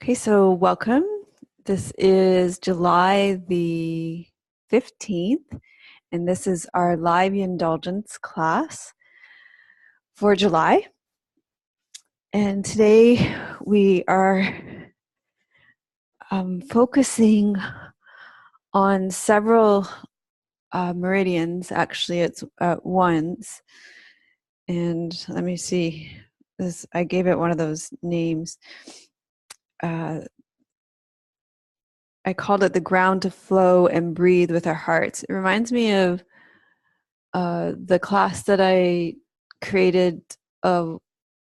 Okay, so welcome. This is July the 15th, and this is our live YinDulgence class for July. And today we are focusing on several meridians, actually, it's at once. And let me see, I gave it one of those names. I called it the ground to flow and breathe with our hearts. It reminds me of the class that I created a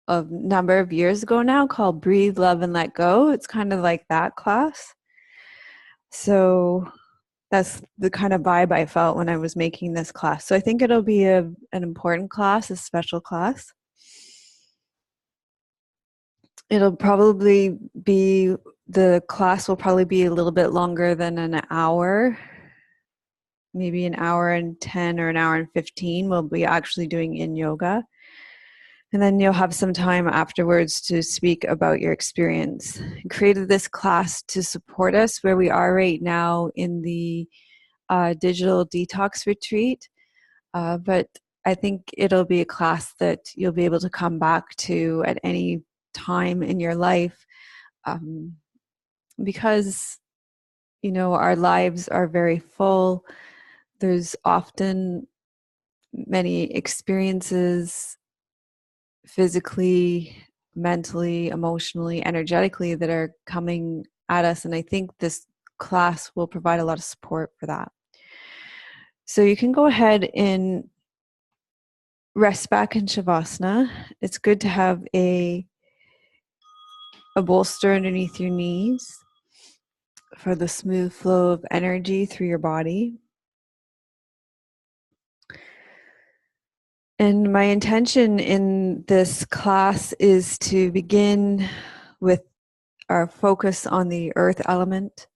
number of years ago now called Breathe, Love, and Let Go. It's kind of like that class. So that's the kind of vibe I felt when I was making this class. So I think it'll be an important class, a special class. It'll probably be, the class will probably be a little bit longer than an hour, maybe an hour and 10 or an hour and 15. We'll be actually doing yin yoga. And then you'll have some time afterwards to speak about your experience. I created this class to support us where we are right now in the digital detox retreat. But I think it'll be a class that you'll be able to come back to at any time in your life, because, you know, our lives are very full. There's often many experiences physically, mentally, emotionally, energetically that are coming at us. And I think this class will provide a lot of support for that. So you can go ahead and rest back in Shavasana. It's good to have a bolster underneath your knees for the smooth flow of energy through your body. And my intention in this class is to begin with our focus on the earth element,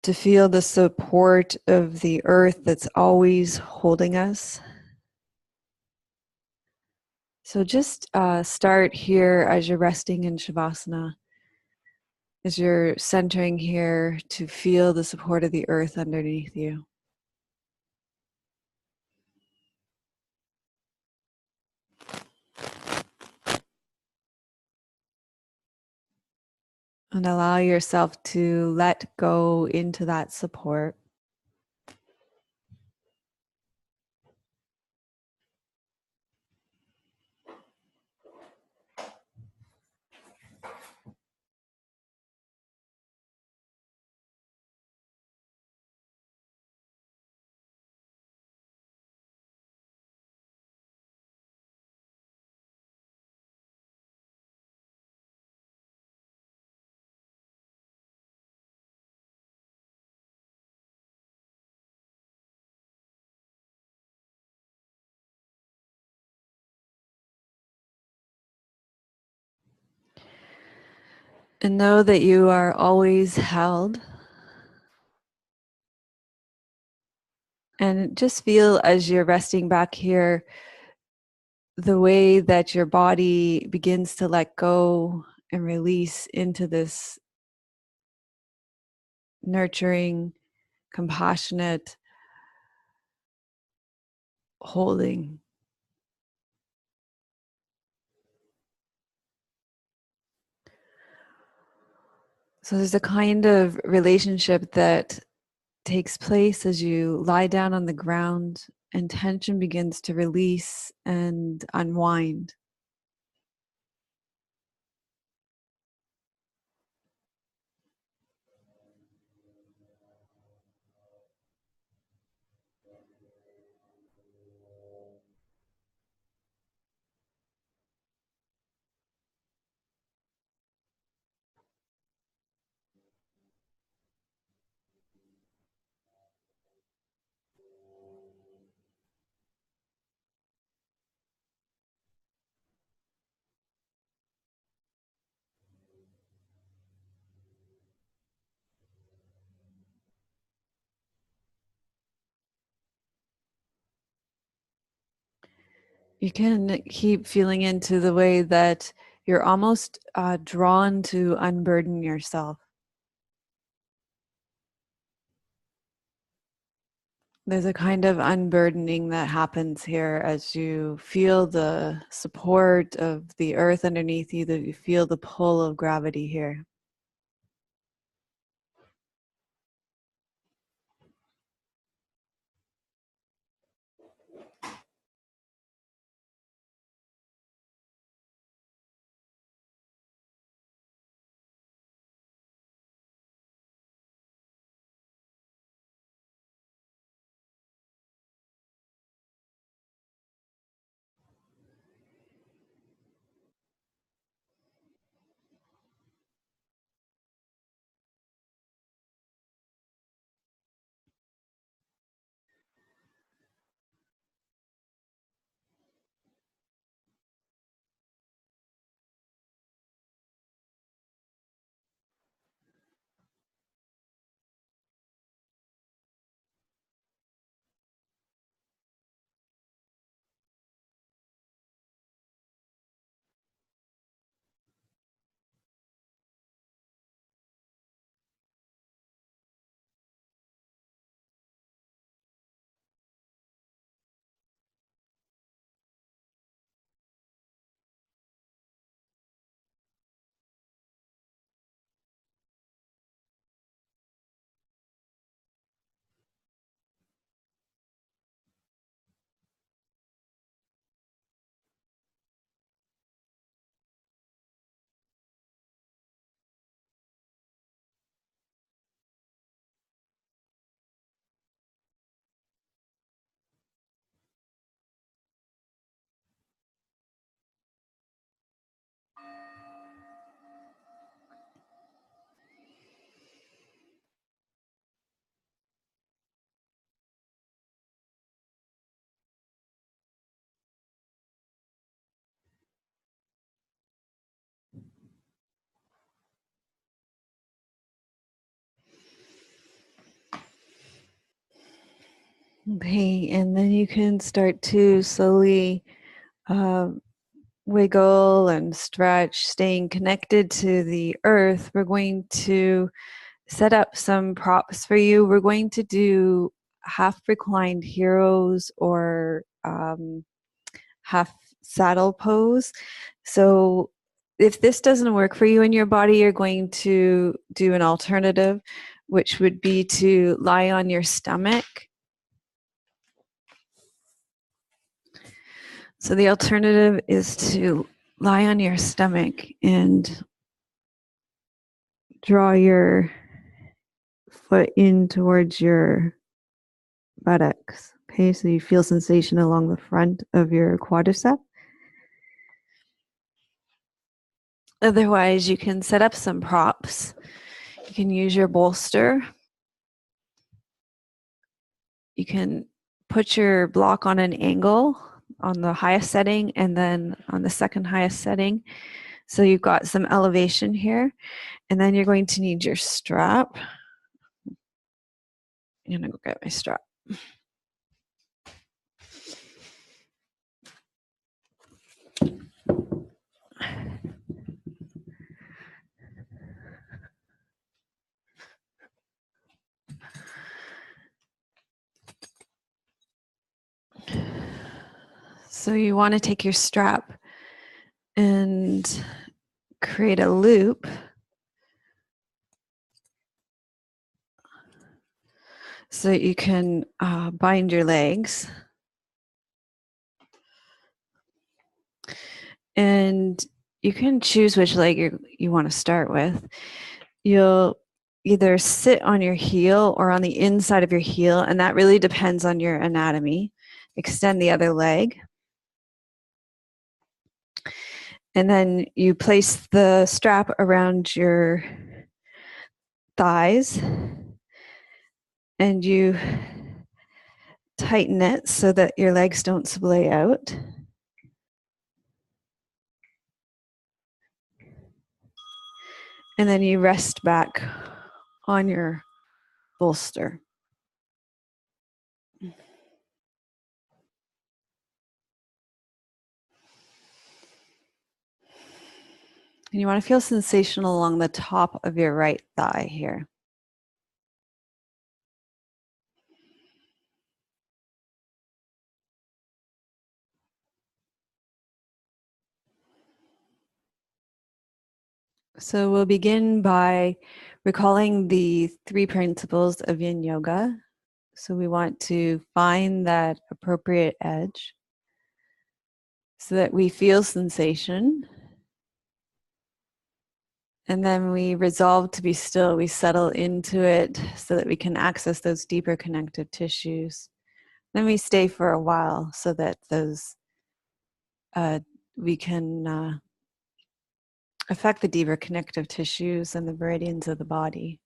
to feel the support of the earth that's always holding us. So just start here as you're resting in Shavasana, as you're centering here, to feel the support of the earth underneath you. And allow yourself to let go into that support. And know that you are always held. And just feel, as you're resting back here, the way that your body begins to let go and release into this nurturing, compassionate holding. So there's a kind of relationship that takes place as you lie down on the ground and tension begins to release and unwind. You can keep feeling into the way that you're almost drawn to unburden yourself. There's a kind of unburdening that happens here as you feel the support of the earth underneath you, that you feel the pull of gravity here. Okay, and then you can start to slowly uh, wiggle and stretch, staying connected to the earth. We're going to set up some props for you. We're going to do half reclined heroes or half saddle pose. So if this doesn't work for you in your body, you're going to do an alternative, which would be to lie on your stomach. So the alternative is to lie on your stomach and draw your foot in towards your buttocks. Okay, so you feel sensation along the front of your quadricep. Otherwise, you can set up some props. You can use your bolster. You can put your block on an angle on the highest setting and then on the second highest setting. So you've got some elevation here. And then you're going to need your strap. I'm gonna go get my strap. So you want to take your strap and create a loop so that you can bind your legs. And you can choose which leg you want to start with. You'll either sit on your heel or on the inside of your heel, and that really depends on your anatomy. Extend the other leg. And then you place the strap around your thighs and you tighten it so that your legs don't splay out. And then you rest back on your bolster. And you want to feel sensation along the top of your right thigh here. So we'll begin by recalling the 3 principles of Yin Yoga. So we want to find that appropriate edge so that we feel sensation. And then we resolve to be still. We settle into it so that we can access those deeper connective tissues. Then we stay for a while so that those we can affect the deeper connective tissues and the meridians of the body.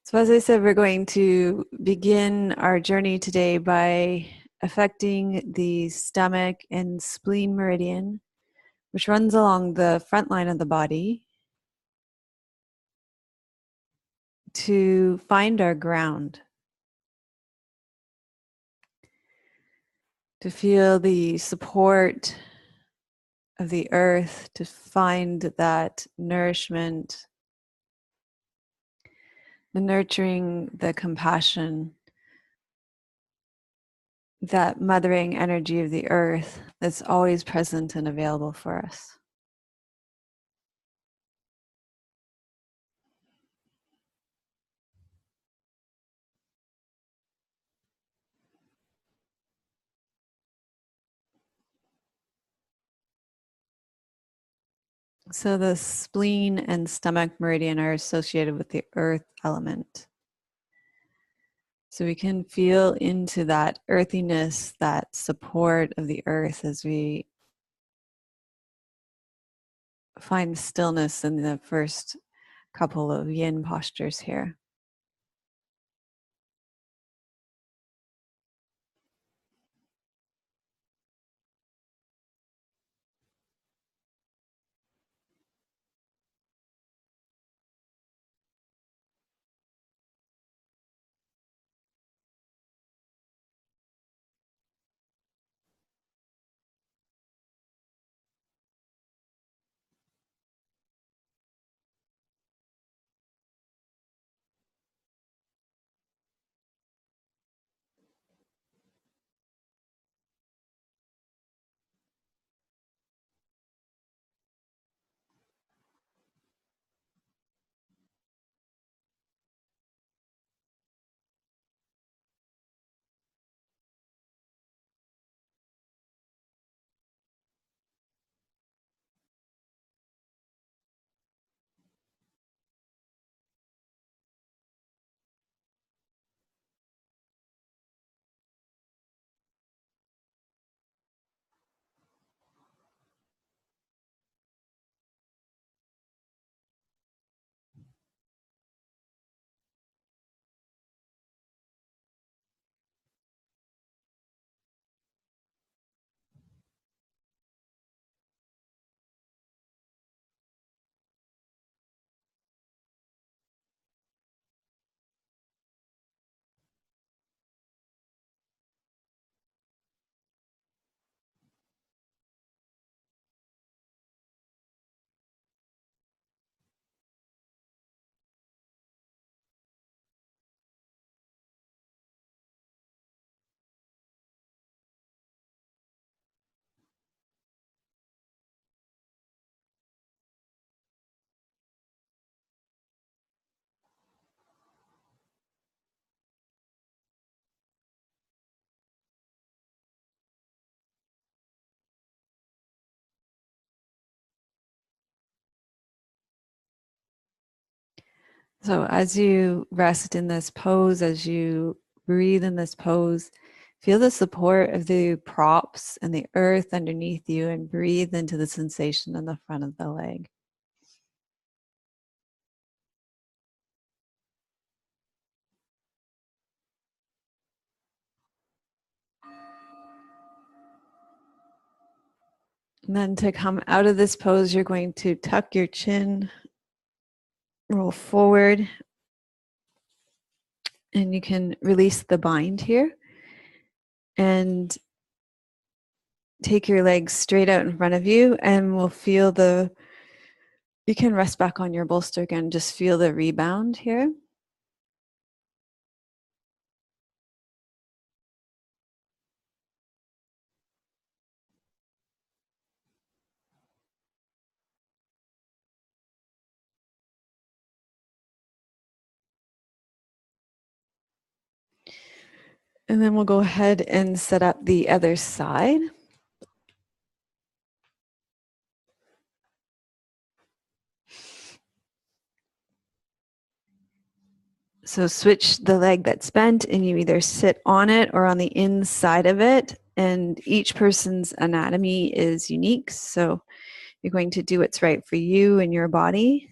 So as I said, we're going to begin our journey today by affecting the stomach and spleen meridian, which runs along the front line of the body, to find our ground, to feel the support of the earth, to find that nourishment, the nurturing, the compassion, that mothering energy of the earth that's always present and available for us. So the spleen and stomach meridian are associated with the earth element. So we can feel into that earthiness, that support of the earth as we find stillness in the first couple of yin postures here. So as you rest in this pose, as you breathe in this pose, feel the support of the props and the earth underneath you, and breathe into the sensation in the front of the leg. And then to come out of this pose, you're going to tuck your chin, roll forward, and you can release the bind here. And take your legs straight out in front of you, and we'll feel you can rest back on your bolster again, just feel the rebound here. And then we'll go ahead and set up the other side. So switch the leg that's bent, and you either sit on it or on the inside of it. And each person's anatomy is unique. So you're going to do what's right for you and your body.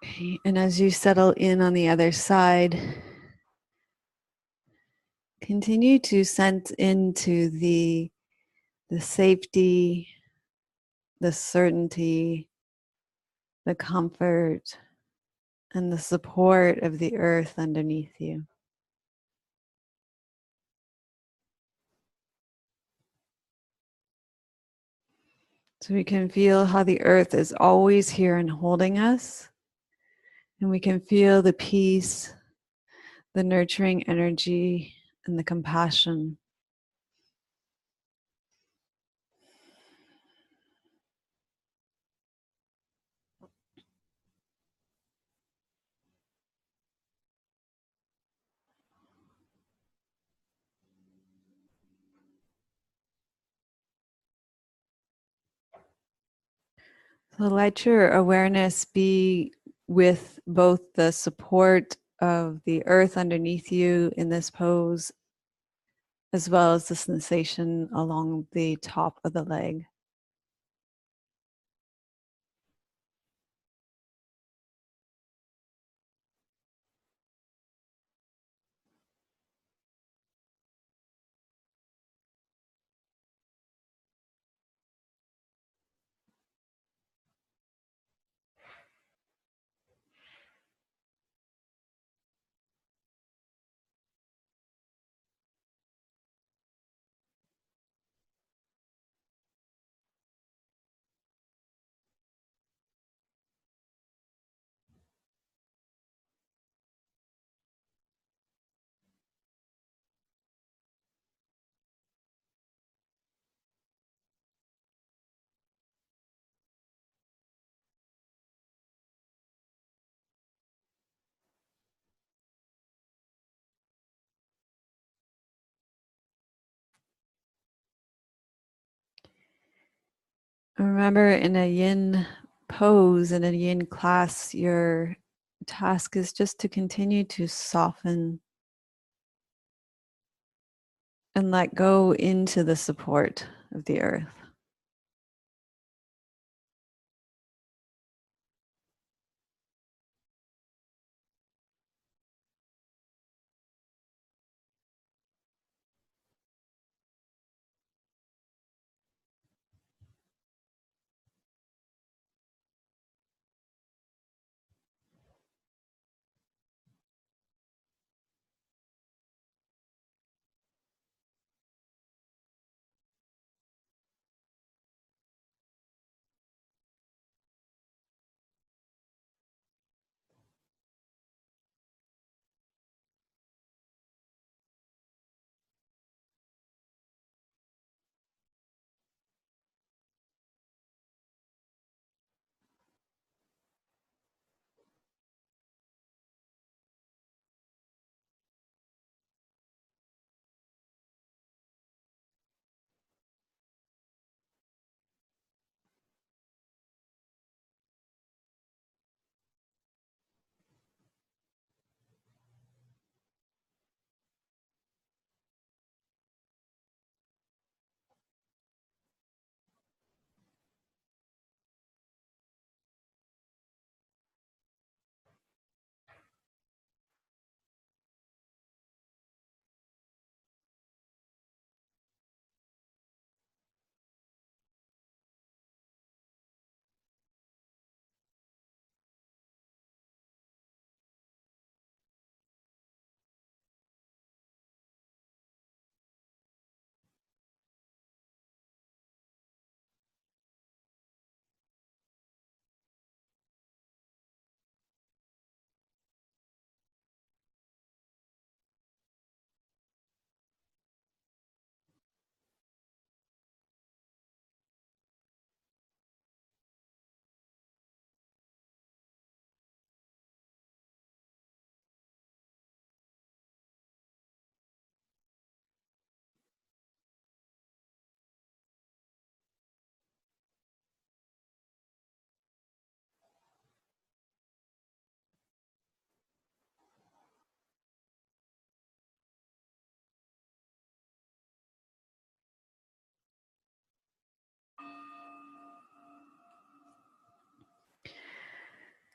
Okay. And as you settle in on the other side, continue to sense into the safety, the certainty, the comfort, and the support of the earth underneath you. So we can feel how the earth is always here and holding us. And we can feel the peace, the nurturing energy, and the compassion. So let your awareness be with both the support of the earth underneath you in this pose, as well as the sensation along the top of the leg. Remember, in a yin pose, in a yin class, your task is just to continue to soften and let go into the support of the earth.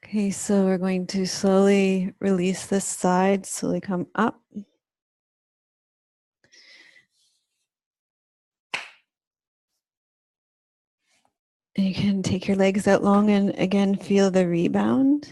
Okay, so we're going to slowly release this side, slowly come up. And you can take your legs out long and again feel the rebound.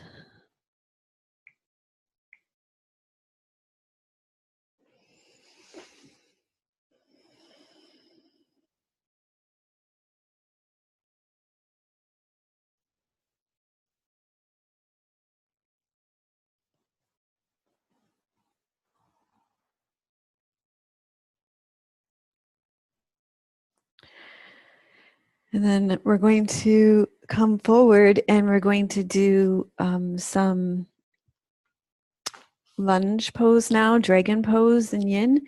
And then we're going to come forward and we're going to do some lunge pose now, dragon pose in yin.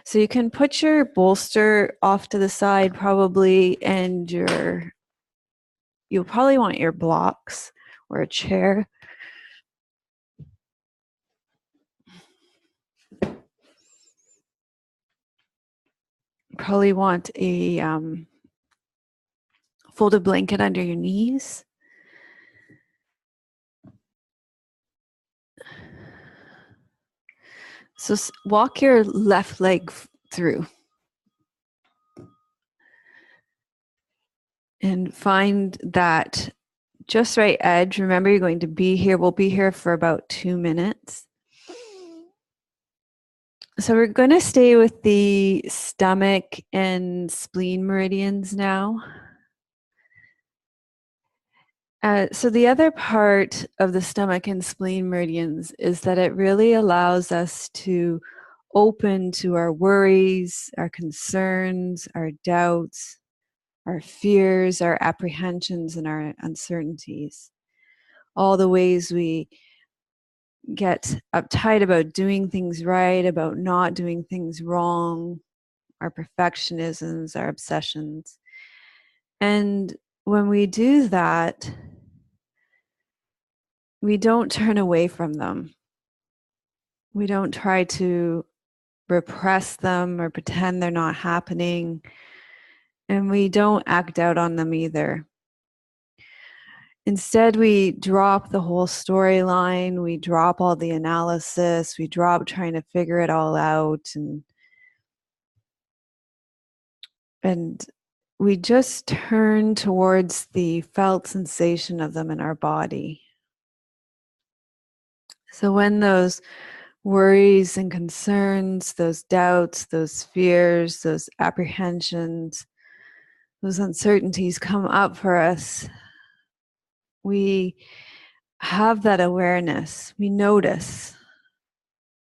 So you can put your bolster off to the side probably, and you'll probably want your blocks or a chair. Probably want a folded blanket under your knees. So walk your left leg through and find that just right edge. Remember, you're going to be here. We'll be here for about 2 minutes. So we're going to stay with the stomach and spleen meridians now. So the other part of the stomach and spleen meridians is that it really allows us to open to our worries, our concerns, our doubts, our fears, our apprehensions, and our uncertainties. All the ways we get uptight about doing things right, about not doing things wrong, our perfectionisms, our obsessions. And when we do that, we don't turn away from them. We don't try to repress them or pretend they're not happening. And we don't act out on them either. Instead, we drop the whole storyline, we drop all the analysis, we drop trying to figure it all out, and we just turn towards the felt sensation of them in our body. So when those worries and concerns, those doubts, those fears, those apprehensions, those uncertainties come up for us, we have that awareness, we notice.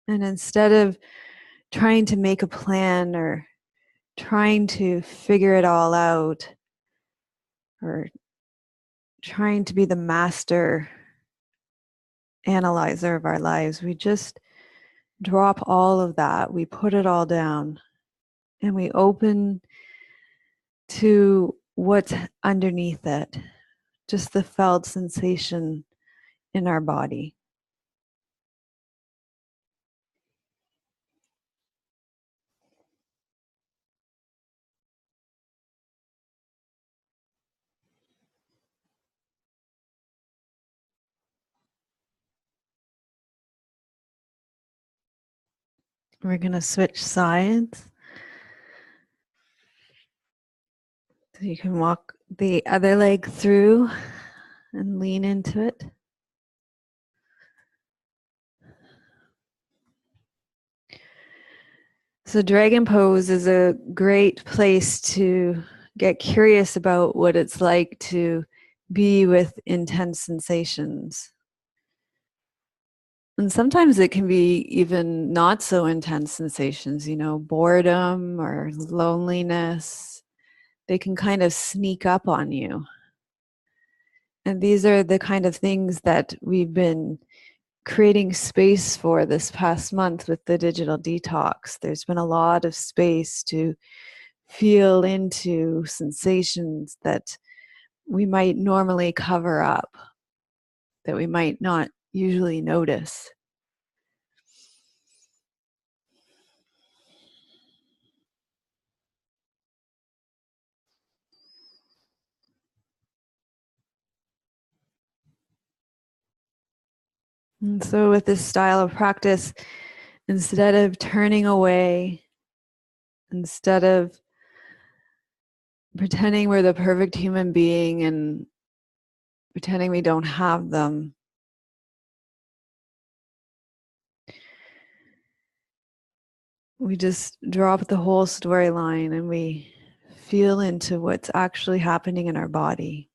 And instead of trying to make a plan or trying to figure it all out or trying to be the master analyzer of our lives, we just drop all of that. We put it all down and we open to what's underneath it, just the felt sensation in our body. We're going to switch sides. So you can walk the other leg through and lean into it. So dragon pose is a great place to get curious about what it's like to be with intense sensations. And sometimes it can be even not so intense sensations, boredom or loneliness. They can kind of sneak up on you. And these are the kind of things that we've been creating space for this past month with the digital detox. There's been a lot of space to feel into sensations that we might normally cover up, that we might not usually notice. And so, with this style of practice, instead of turning away, instead of pretending we're the perfect human being and pretending we don't have them, we just drop the whole storyline and we feel into what's actually happening in our body.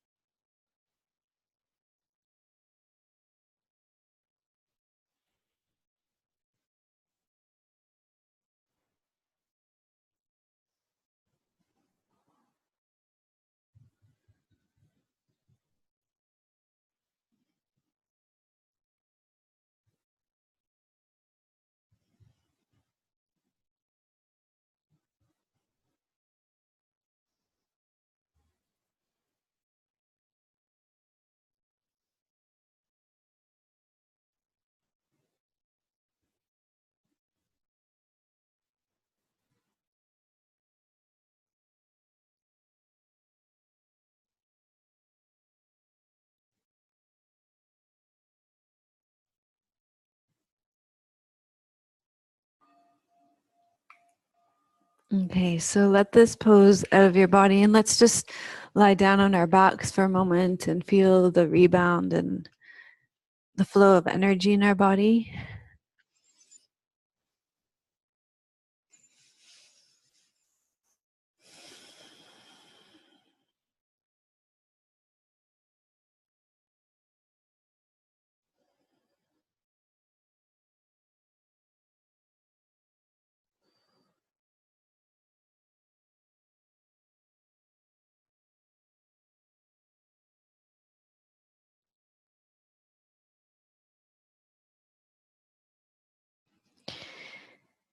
Okay, so let this pose out of your body and let's just lie down on our backs for a moment and feel the rebound and the flow of energy in our body.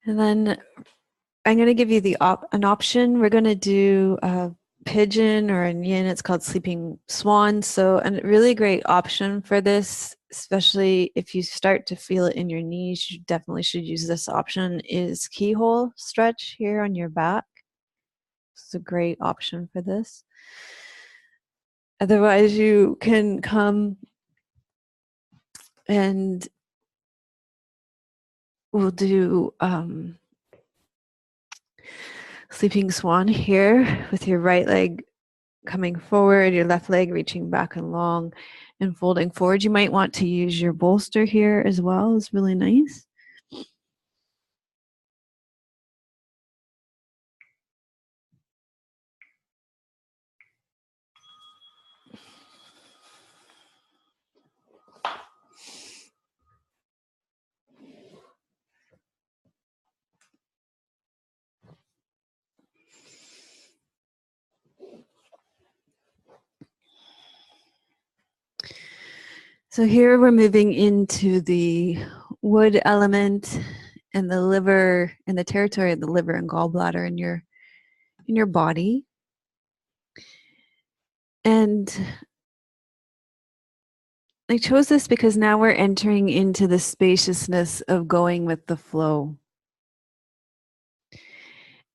And then I'm going to give you an option. We're going to do a pigeon or a yin. It's called sleeping swan. So a really great option for this, especially if you start to feel it in your knees, you definitely should use this option, is keyhole stretch here on your back. It's a great option for this. Otherwise, you can come and we'll do sleeping swan here with your right leg coming forward, your left leg reaching back and long and folding forward. You might want to use your bolster here as well. It's really nice. So here we're moving into the wood element and the liver and the territory of the liver and gallbladder in your body. And I chose this because now we're entering into the spaciousness of going with the flow.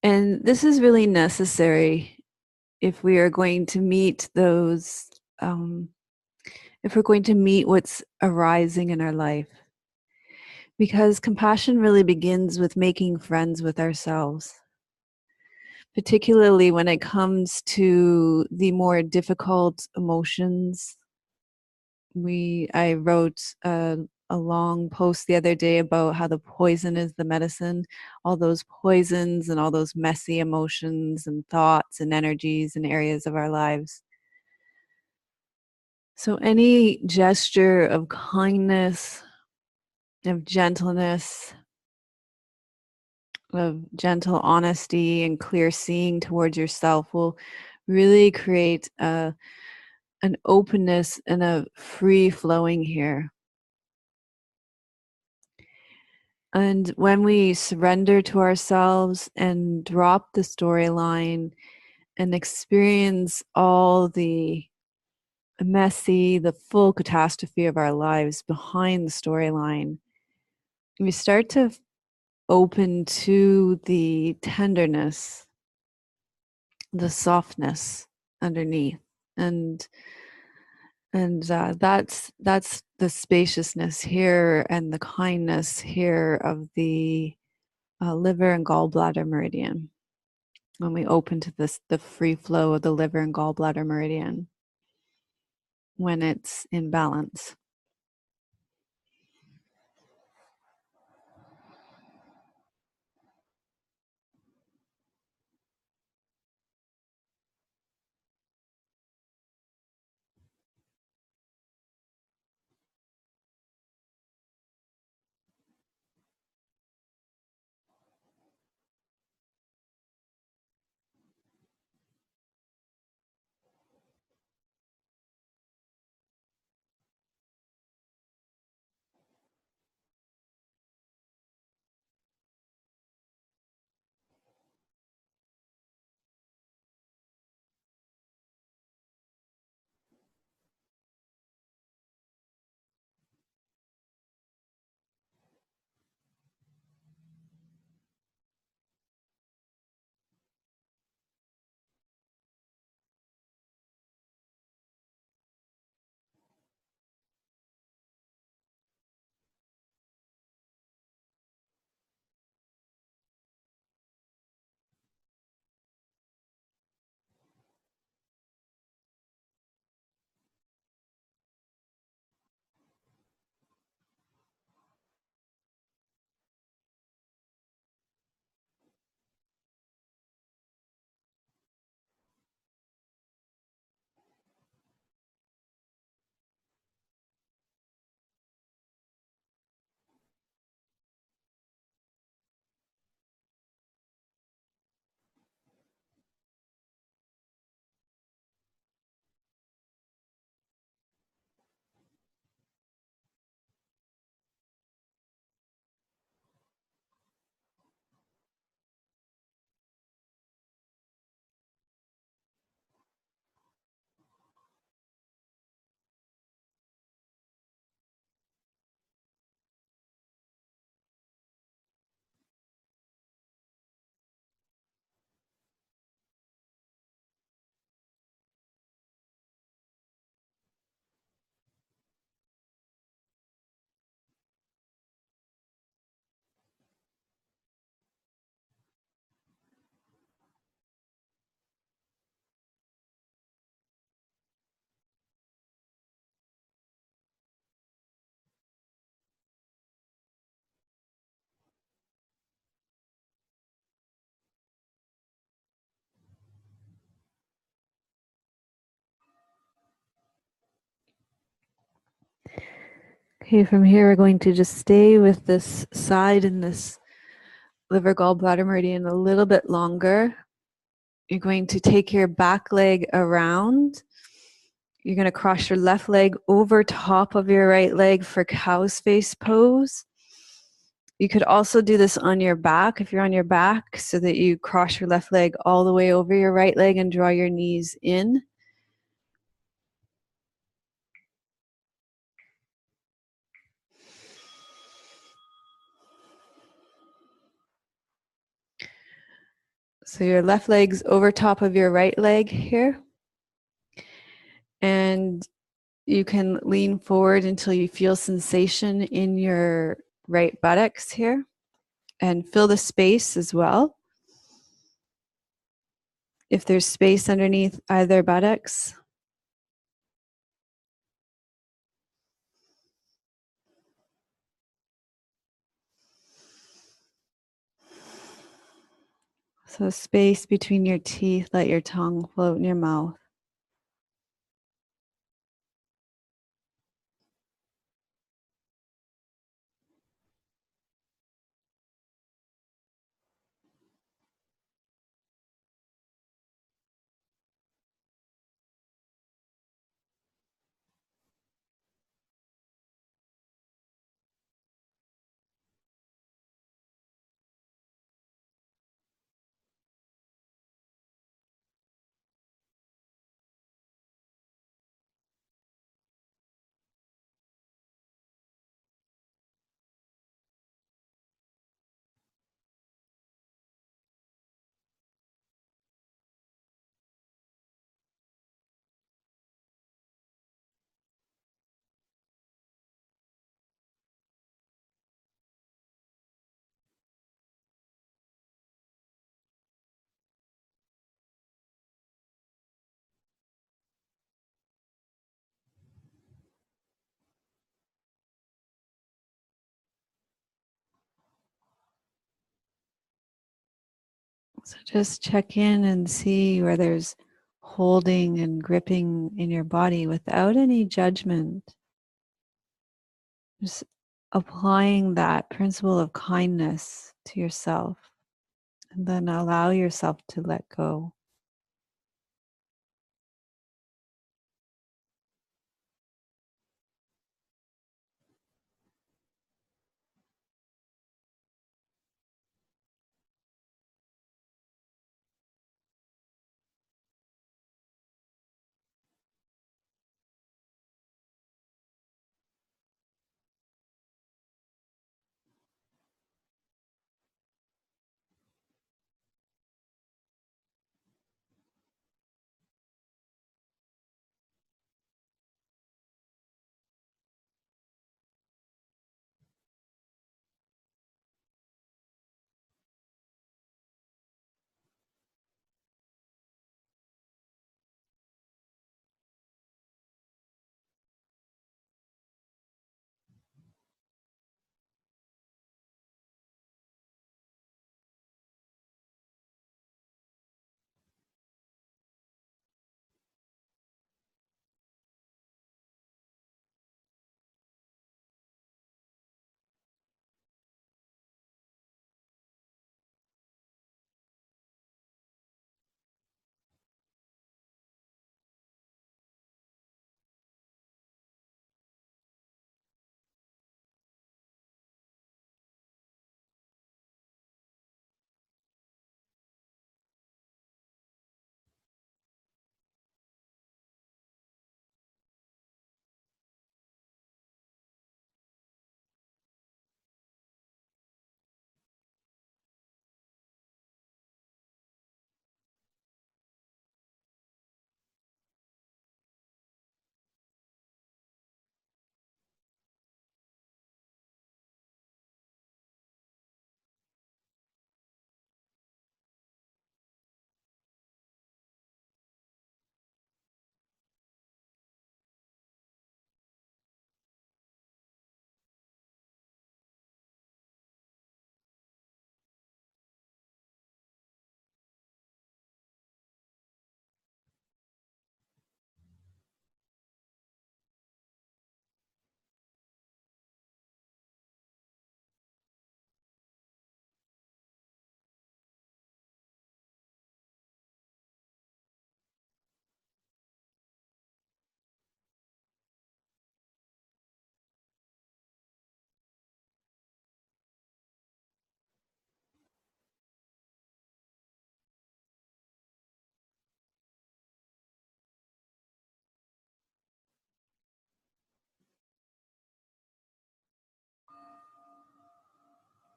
And this is really necessary if we are going to meet those, if we're going to meet what's arising in our life. Because compassion really begins with making friends with ourselves, particularly when it comes to the more difficult emotions. I wrote a long post the other day about how the poison is the medicine, all those poisons and all those messy emotions and thoughts and energies and areas of our lives. So any gesture of kindness, of gentleness, of gentle honesty and clear seeing towards yourself will really create an openness and a free flowing here. And when we surrender to ourselves and drop the storyline and experience all the messy, the full catastrophe of our lives behind the storyline, we start to open to the tenderness, the softness underneath. And And that's the spaciousness here and the kindness here of the liver and gallbladder meridian. When we open to this, the free flow of the liver and gallbladder meridian when it's in balance. Okay, from here we're going to just stay with this side in this liver gallbladder meridian a little bit longer. You're going to take your back leg around. You're going to cross your left leg over top of your right leg for cow's face pose. You could also do this on your back if you're on your back, so that you cross your left leg all the way over your right leg and draw your knees in. So your left leg's over top of your right leg here. And you can lean forward until you feel sensation in your right buttocks here, and fill the space as well. If there's space underneath either buttocks. So space between your teeth, let your tongue float in your mouth. So just check in and see where there's holding and gripping in your body without any judgment. Just applying that principle of kindness to yourself, and then allow yourself to let go.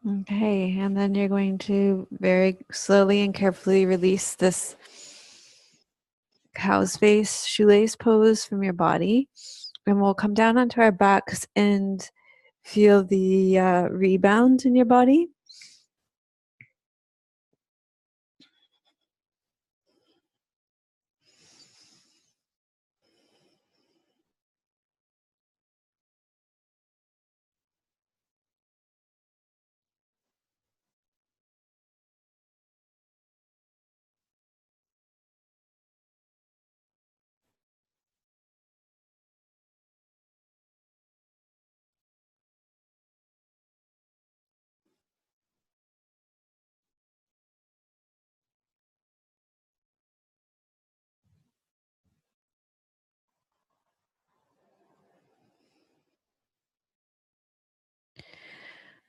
Okay, and then you're going to very slowly and carefully release this cow's face shoelace pose from your body. And we'll come down onto our backs and feel the rebound in your body.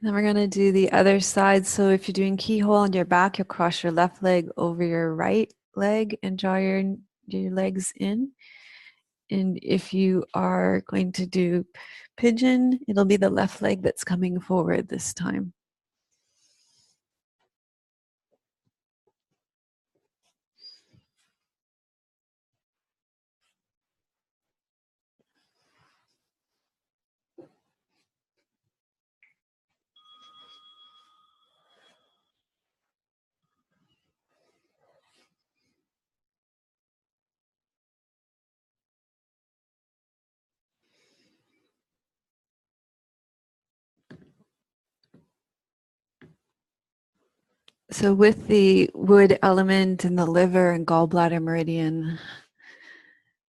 Then we're going to do the other side. So if you're doing keyhole on your back, you'll cross your left leg over your right leg and draw your legs in. And if you are going to do pigeon, it'll be the left leg that's coming forward this time. So, with the wood element in the liver and gallbladder meridian,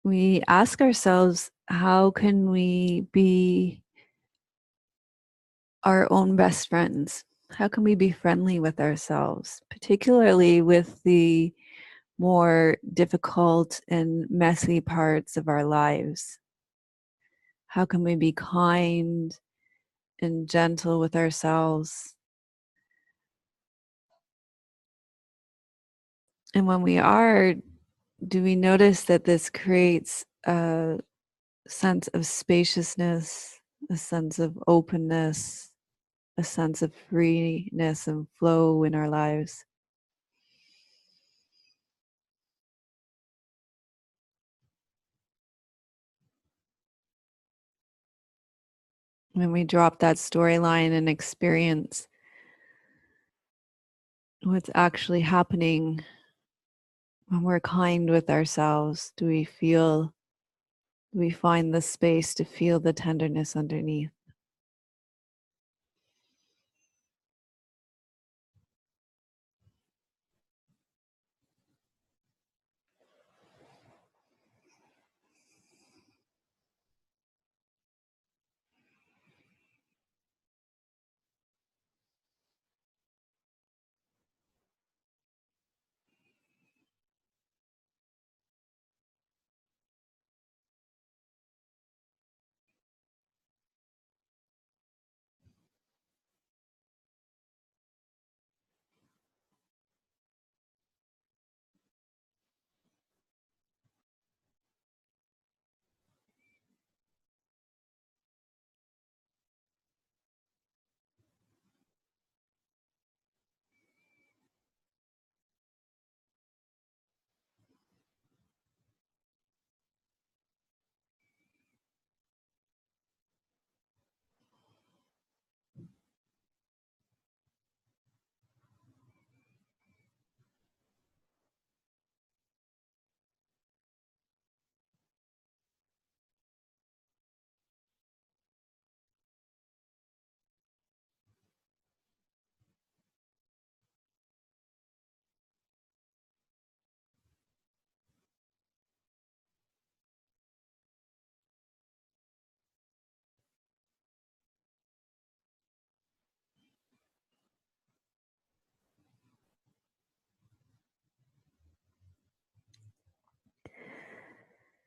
we ask ourselves, how can we be our own best friends? How can we be friendly with ourselves, particularly with the more difficult and messy parts of our lives? How can we be kind and gentle with ourselves? And when we are, do we notice that this creates a sense of spaciousness, a sense of openness, a sense of freeness and flow in our lives? When we drop that storyline and experience what's actually happening, when we're kind with ourselves, do we find the space to feel the tenderness underneath?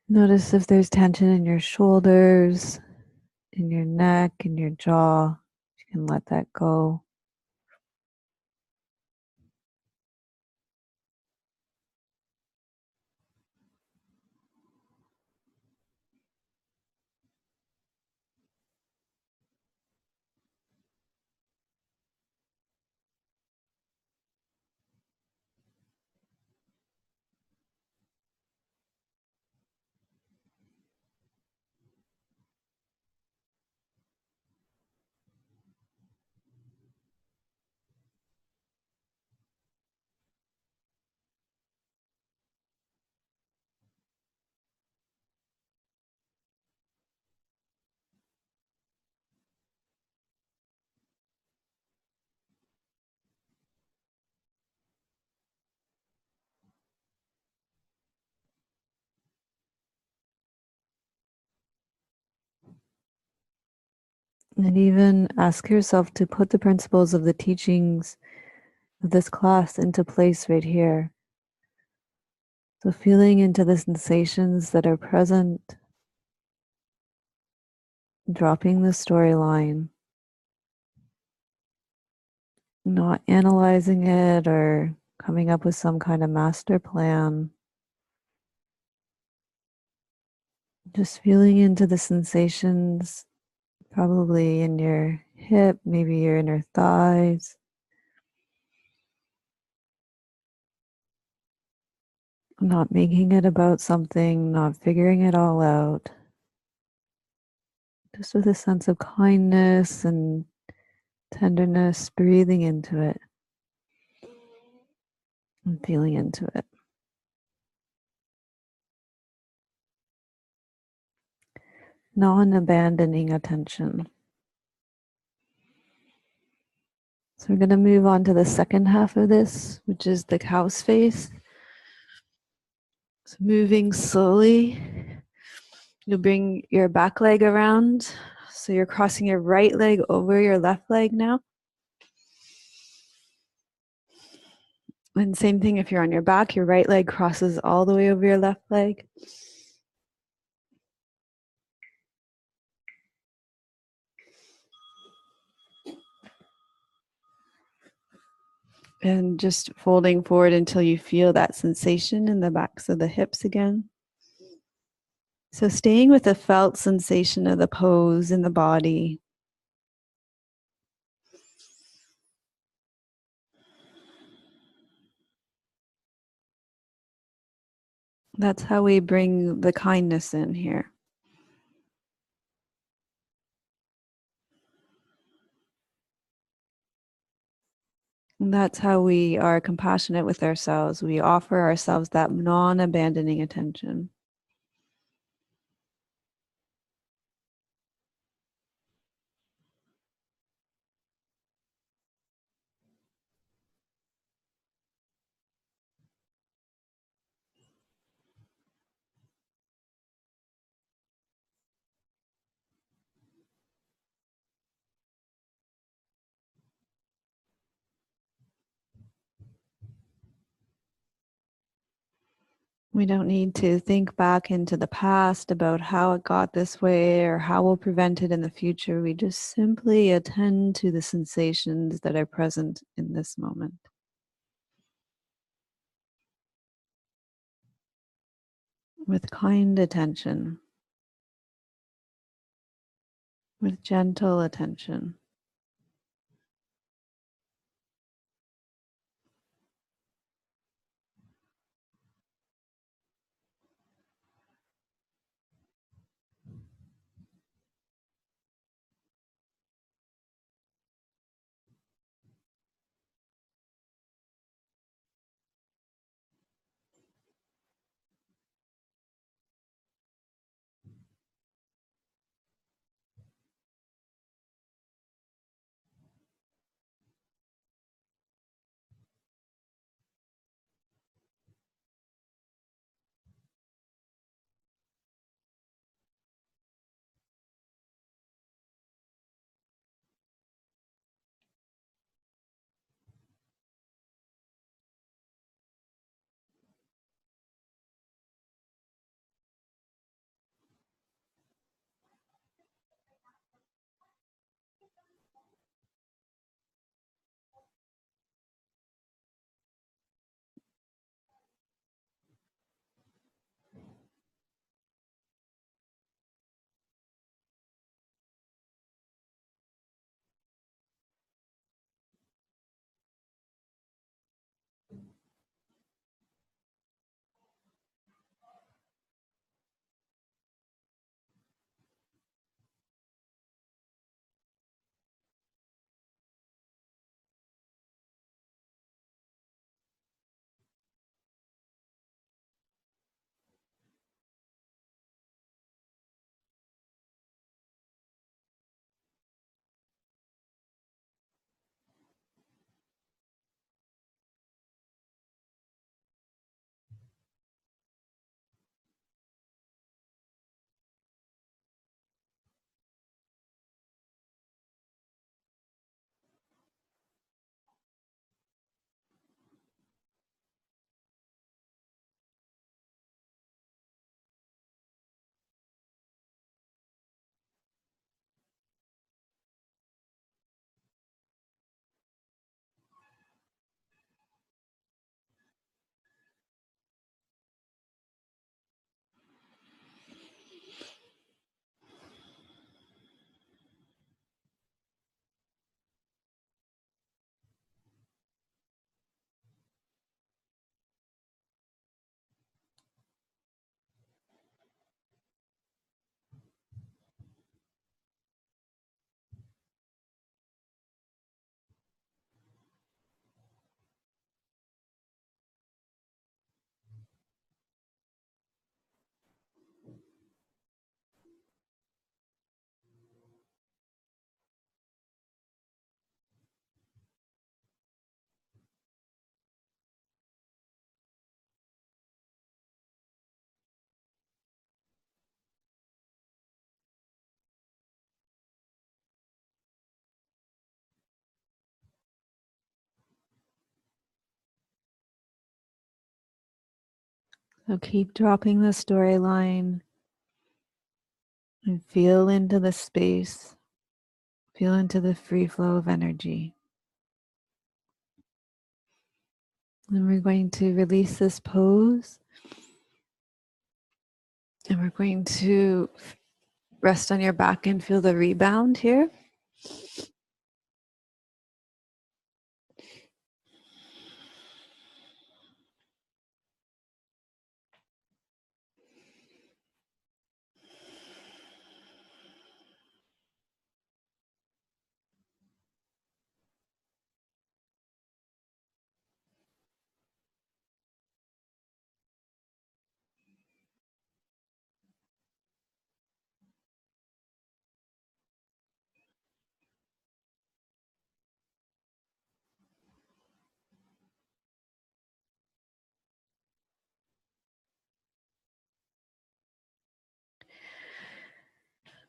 Notice if there's tension in your shoulders, in your neck, in your jaw. You can let that go. And even ask yourself to put the principles of the teachings of this class into place right here. So, feeling into the sensations that are present, dropping the storyline, not analyzing it or coming up with some kind of master plan. Just feeling into the sensations, probably in your hip, maybe your inner thighs. Not making it about something, not figuring it all out. Just with a sense of kindness and tenderness, breathing into it and feeling into it. Non abandoning attention. So we're going to move on to the second half of this, which is the cow's face. So moving slowly, you'll bring your back leg around. So you're crossing your right leg over your left leg now. And same thing if you're on your back, your right leg crosses all the way over your left leg. And just folding forward until you feel that sensation in the backs of the hips again. So staying with the felt sensation of the pose in the body. That's how we bring the kindness in here. And that's how we are compassionate with ourselves. We offer ourselves that non-abandoning attention. We don't need to think back into the past about how it got this way or how we'll prevent it in the future. We just simply attend to the sensations that are present in this moment with kind attention, with gentle attention. So keep dropping the storyline and feel into the space. Feel into the free flow of energy. And we're going to release this pose. And we're going to rest on your back and feel the rebound here.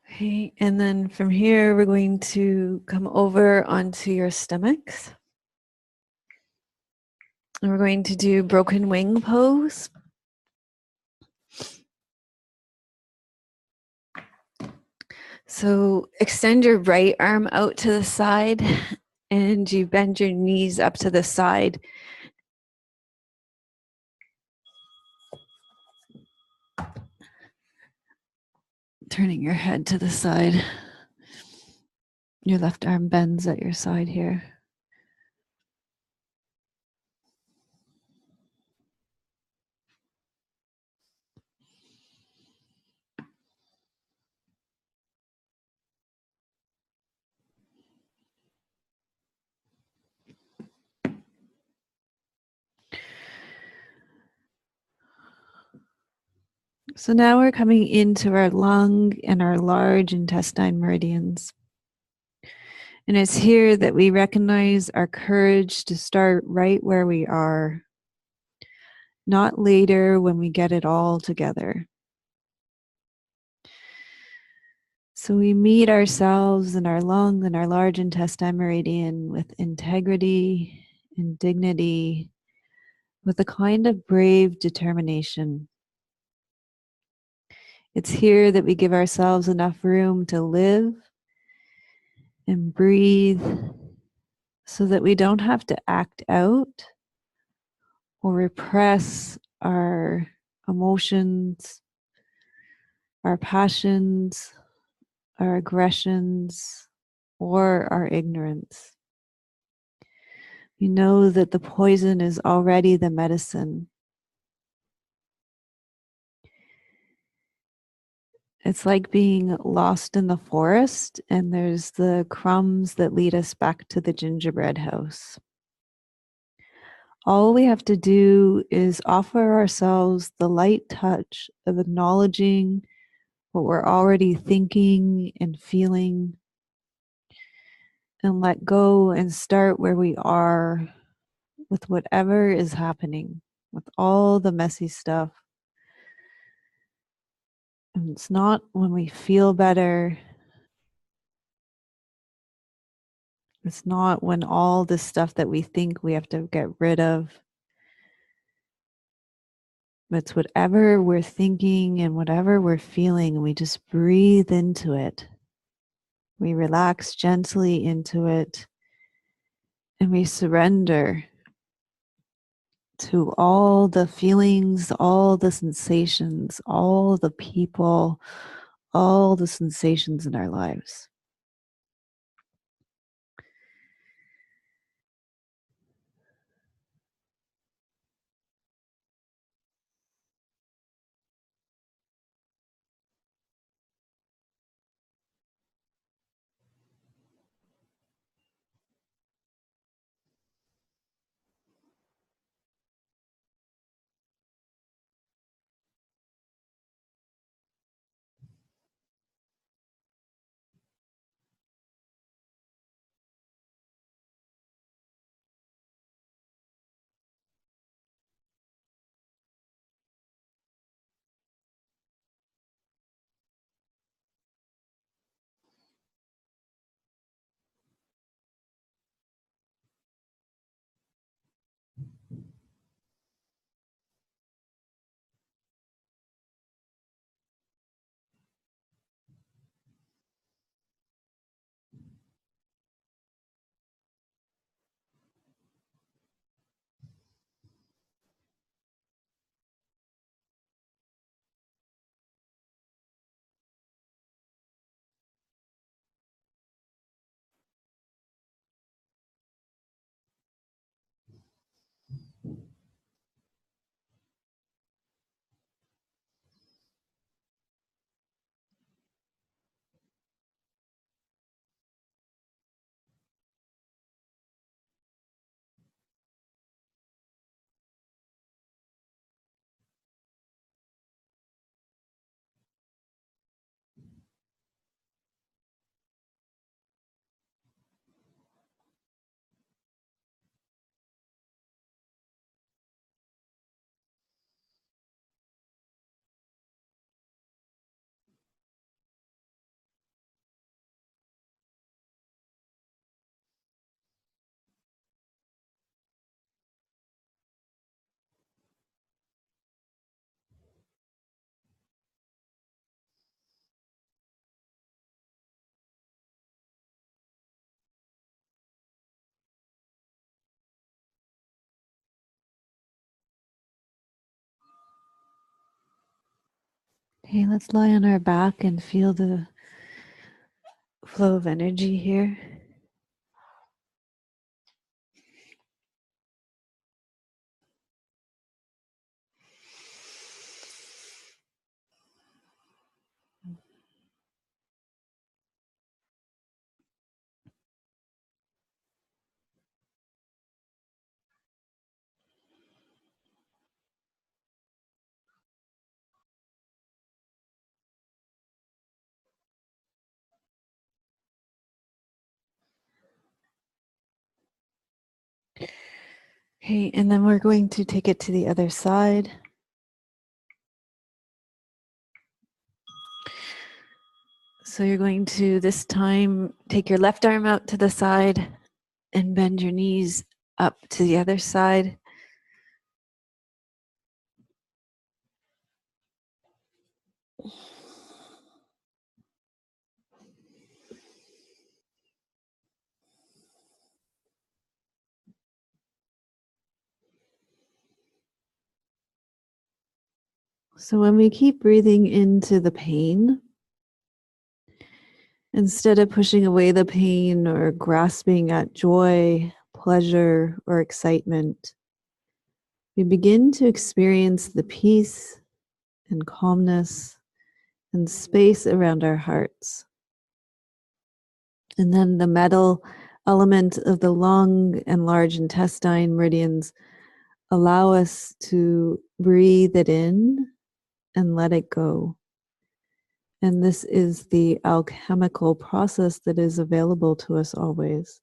Okay, and then from here, we're going to come over onto your stomachs. And we're going to do broken wing pose. So extend your right arm out to the side and you bend your knees up to the side. Turning your head to the side. Your left arm bends at your side here. So now we're coming into our lung and our large intestine meridians. And it's here that we recognize our courage to start right where we are, not later when we get it all together. So we meet ourselves in our lung and our large intestine meridian with integrity and dignity, with a kind of brave determination. It's here that we give ourselves enough room to live and breathe so that we don't have to act out or repress our emotions, our passions, our aggressions, or our ignorance. We know that the poison is already the medicine. It's like being lost in the forest, and there's the crumbs that lead us back to the gingerbread house. All we have to do is offer ourselves the light touch of acknowledging what we're already thinking and feeling, and let go and start where we are with whatever is happening, with all the messy stuff. And it's not when we feel better. It's not when all this stuff that we think we have to get rid of. But it's whatever we're thinking and whatever we're feeling, and we just breathe into it. We relax gently into it, and we surrender to all the feelings, all the sensations, all the people, all the sensations in our lives. Okay, let's lie on our back and feel the flow of energy here. Okay, and then we're going to take it to the other side. So you're going to this time take your left arm out to the side and bend your knees up to the other side. So when we keep breathing into the pain, instead of pushing away the pain or grasping at joy, pleasure, or excitement, we begin to experience the peace and calmness and space around our hearts. And then the metal element of the lung and large intestine meridians allow us to breathe it in and let it go. And this is the alchemical process that is available to us always.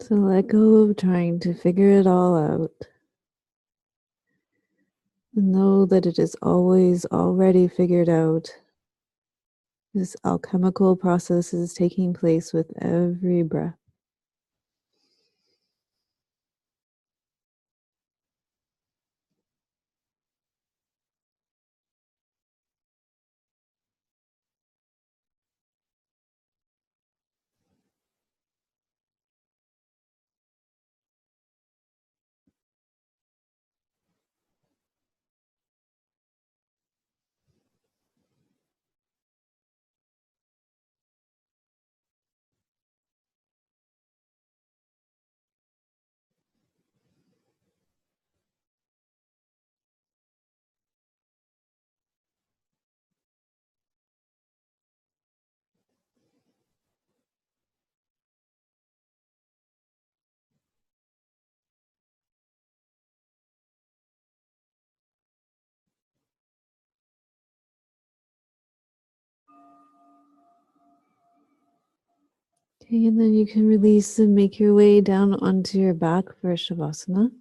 So let go of trying to figure it all out. And know that it is always already figured out. This alchemical process is taking place with every breath. Okay, and then you can release and make your way down onto your back for Shavasana.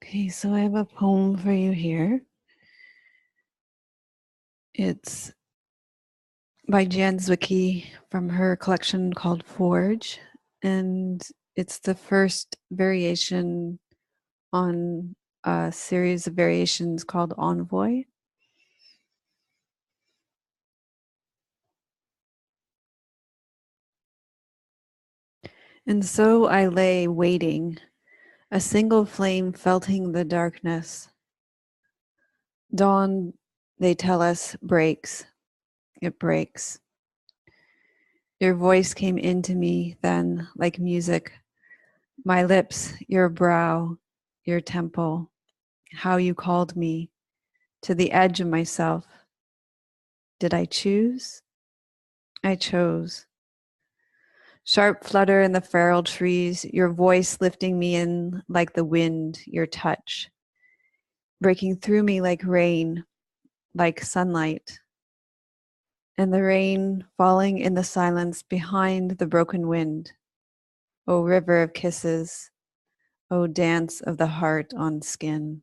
Okay, so I have a poem for you here. It's by Jan Zwicky from her collection called Forge, and it's the first variation on a series of variations called Envoy. And so I lay waiting, a single flame felting the darkness. Dawn, they tell us, breaks. It breaks. Your voice came into me then like music. My lips, your brow, your temple, how you called me to the edge of myself. Did I choose? I chose. Sharp flutter in the feral trees, your voice lifting me in like the wind, your touch, breaking through me like rain, like sunlight, and the rain falling in the silence behind the broken wind. O river of kisses, O dance of the heart on skin.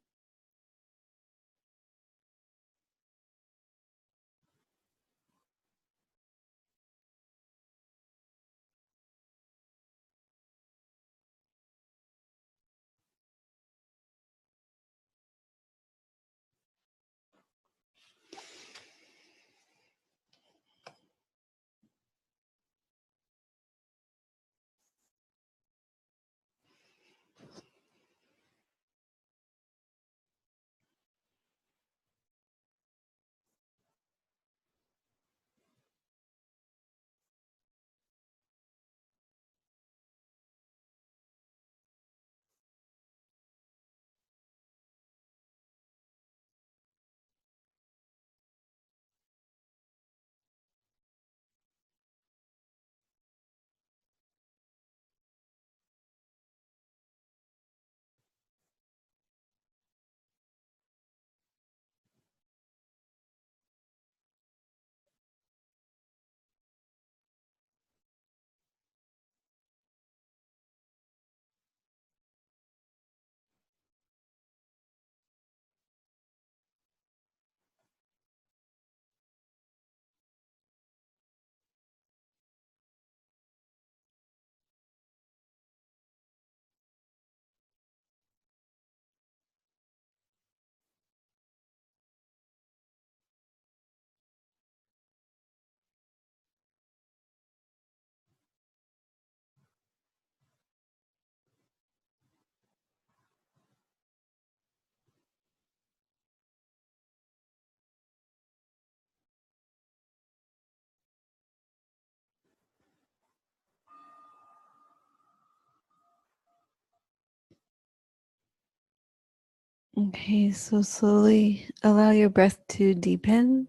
Okay, so slowly allow your breath to deepen.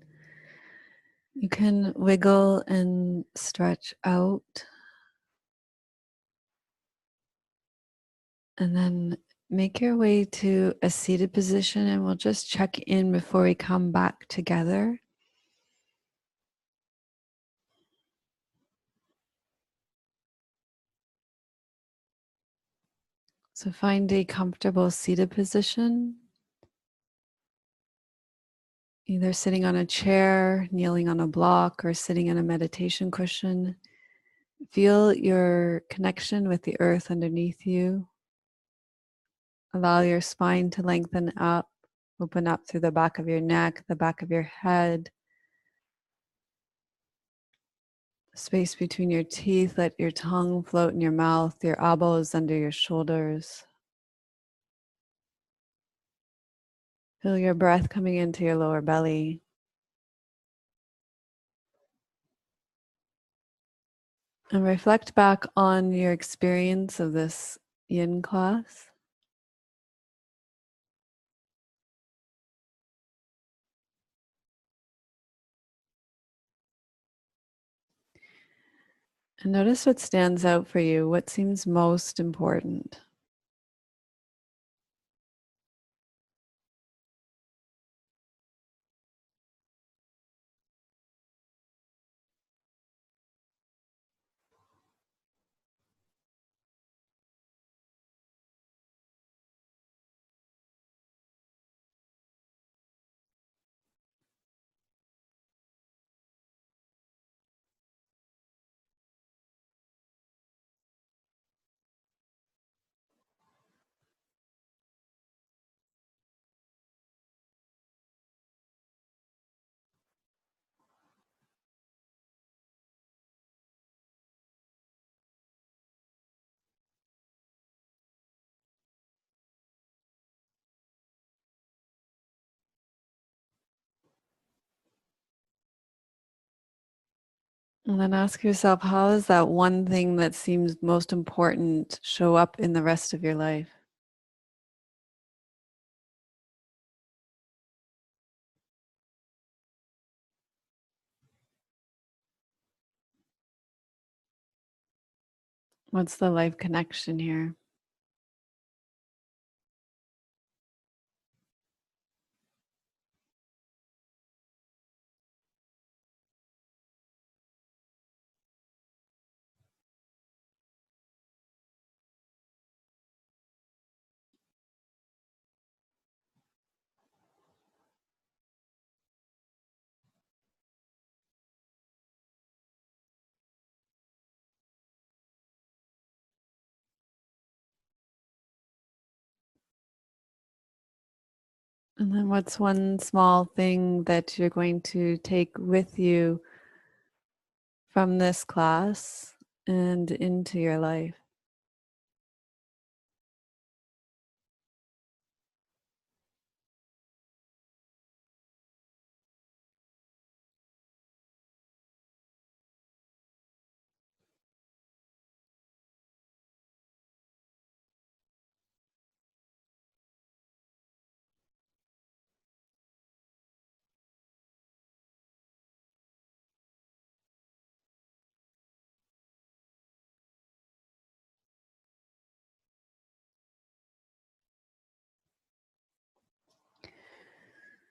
You can wiggle and stretch out, and then make your way to a seated position, and we'll just check in before we come back together. So find a comfortable seated position, either sitting on a chair, kneeling on a block, or sitting in a meditation cushion. Feel your connection with the earth underneath you. Allow your spine to lengthen up, open up through the back of your neck, the back of your head, space between your teeth. Let your tongue float in your mouth, your elbows under your shoulders. Feel your breath coming into your lower belly. And reflect back on your experience of this yin class. And notice what stands out for you, what seems most important. And then ask yourself, how does that one thing that seems most important show up in the rest of your life? What's the life connection here? And then what's one small thing that you're going to take with you from this class and into your life?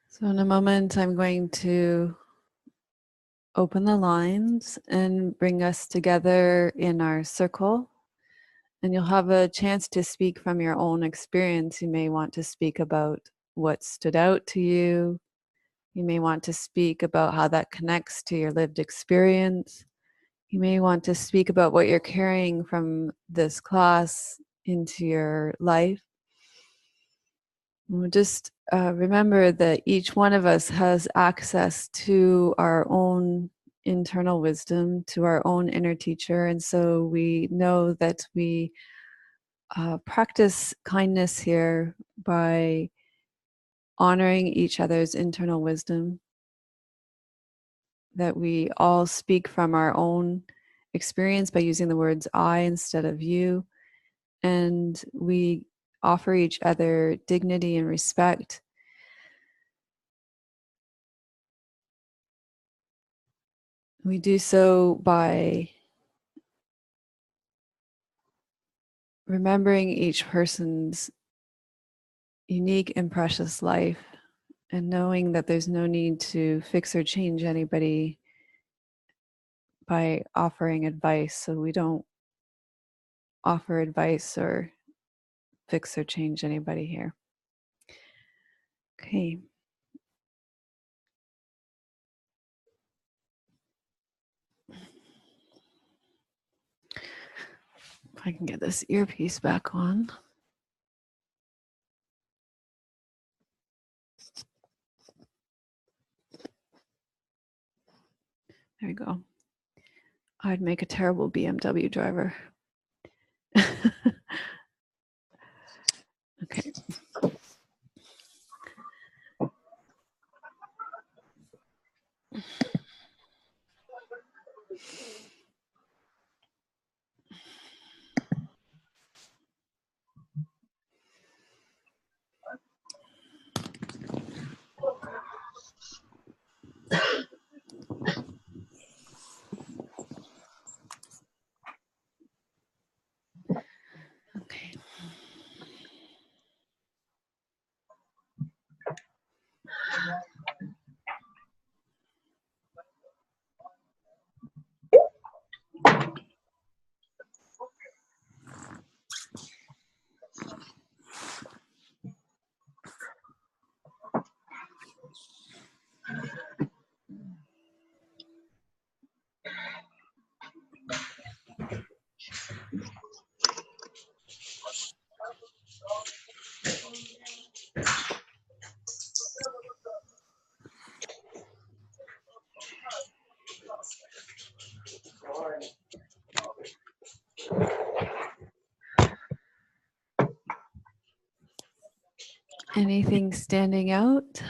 So, in a moment, I'm going to open the lines and bring us together in our circle. And you'll have a chance to speak from your own experience. You may want to speak about what stood out to you. You may want to speak about how that connects to your lived experience. You may want to speak about what you're carrying from this class into your life. We'll just remember that each one of us has access to our own internal wisdom, to our own inner teacher. And so we know that we practice kindness here by honoring each other's internal wisdom, that we all speak from our own experience by using the words I instead of you. And we offer each other dignity and respect. We do so by remembering each person's unique and precious life and knowing that there's no need to fix or change anybody by offering advice. So we don't offer advice or fix or change anybody here. Okay. If I can get this earpiece back on. There we go. I'd make a terrible BMW driver. Okay. Okay. Anything standing out?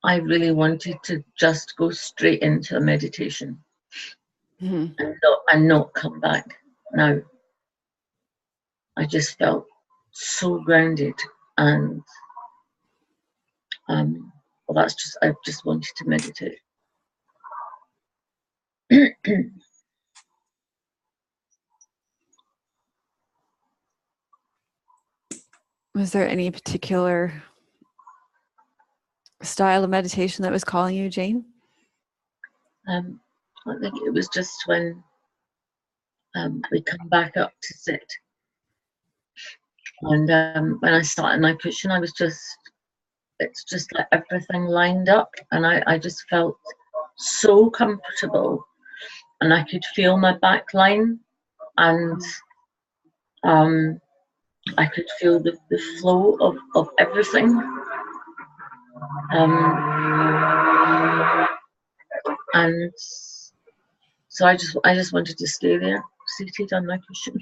I really wanted to just go straight into a meditation Mm-hmm. and not come back now. I just felt so grounded, and well, that's just, I just wanted to meditate. Was there any particular style of meditation that was calling you, Jane? I think it was just when we come back up to sit, and when I sat in my cushion, it's just like everything lined up, and I just felt so comfortable, and I could feel my back line, and I could feel the flow of everything. And so I just wanted to stay there, seated on my cushion.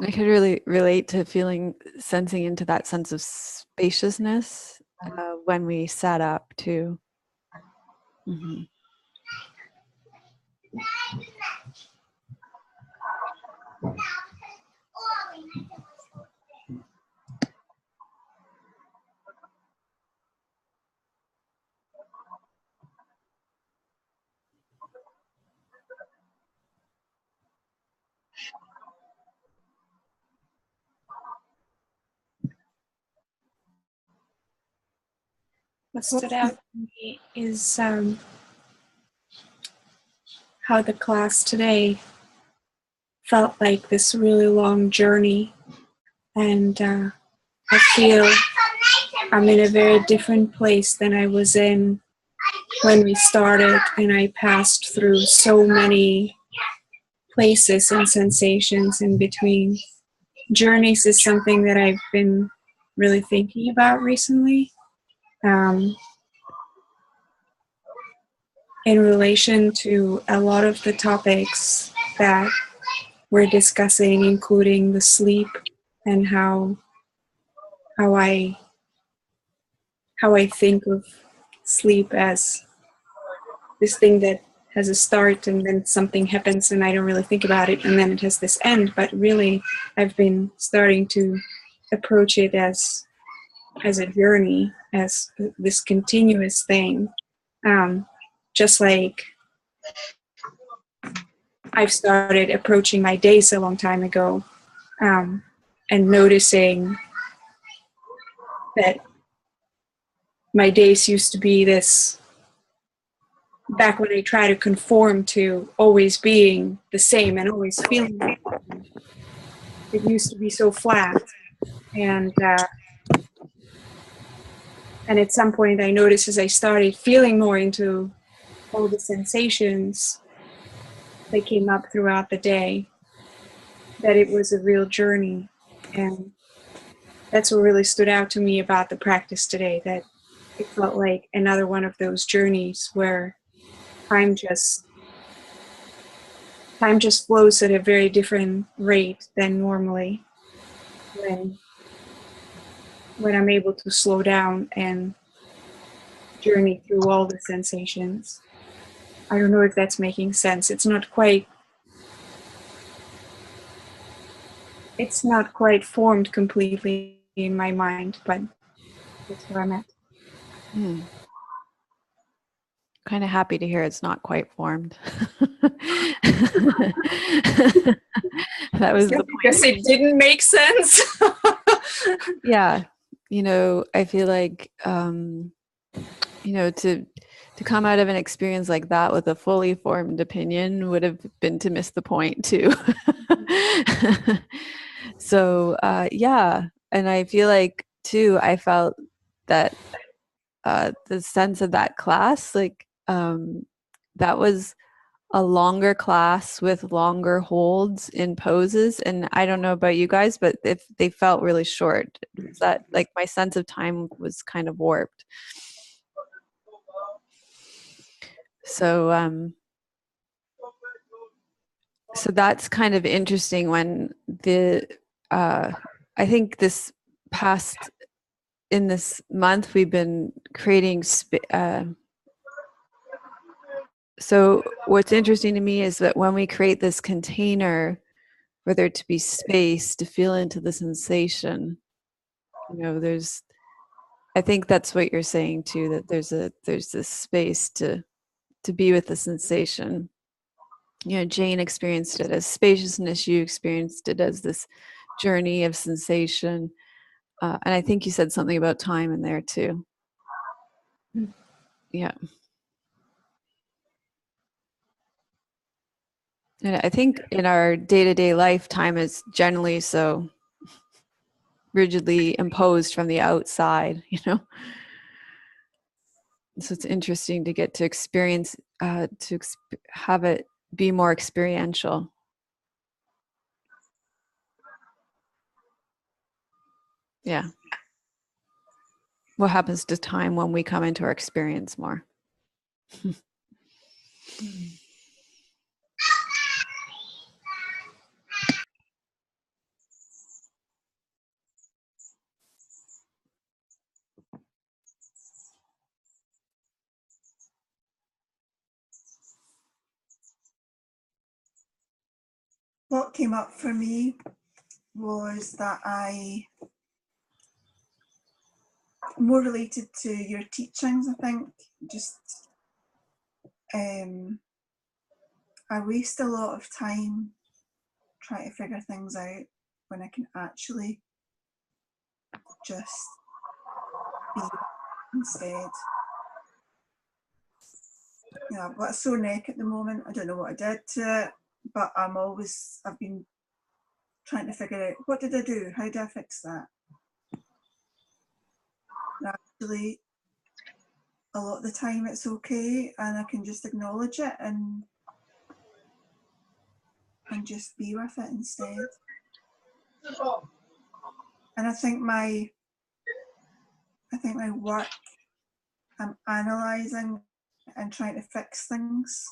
I could really relate to sensing into that sense of spaciousness when we sat up too. Mm-hmm. What stood out to me is how the class today felt like this really long journey, and I feel I'm in a very different place than I was in when we started, and I passed through so many places and sensations in between. Journeys is something that I've been really thinking about recently. In relation to a lot of the topics that we're discussing, including the sleep and how I think of sleep as this thing that has a start and then something happens and I don't really think about it and then it has this end. But really, I've been starting to approach it as a journey, as this continuous thing. Just like I've started approaching my days a long time ago, and noticing that my days used to be this, back when I try to conform to always being the same and always feeling the same, it used to be so flat. And at some point I noticed, as I started feeling more into all the sensations that came up throughout the day, that it was a real journey. And that's what really stood out to me about the practice today, that it felt like another one of those journeys where time just flows at a very different rate than normally when I'm able to slow down and journey through all the sensations. I don't know if that's making sense. It's not quite formed completely in my mind, but that's where I'm at. Kind of happy to hear it's not quite formed. That was the point. Because it didn't make sense. Yeah, I feel like to come out of an experience like that with a fully formed opinion would have been to miss the point too. So yeah, and I feel like too, I felt that the sense of that class, like that was a longer class with longer holds in poses. And I don't know about you guys, but if they felt really short, that like my sense of time was kind of warped. So so that's kind of interesting when I think in this month we've been creating so what's interesting to me is that when we create this container for there to be space to feel into the sensation, I think that's what you're saying too, that there's this space to be with the sensation. Jane experienced it as spaciousness, you experienced it as this journey of sensation, and I think you said something about time in there too. Yeah. And I think in our day-to-day life, time is generally so rigidly imposed from the outside, So it's interesting to get to experience, have it be more experiential. Yeah. What happens to time when we come into our experience more? What came up for me was that I, more related to your teachings, I think, just I waste a lot of time trying to figure things out when I can actually just be instead. I've got a sore neck at the moment. I don't know what I did to it, but I've been trying to figure out, what did I do? How do I fix that? And actually, a lot of the time it's okay, and I can just acknowledge it and just be with it instead. And I think my work, I'm analysing and trying to fix things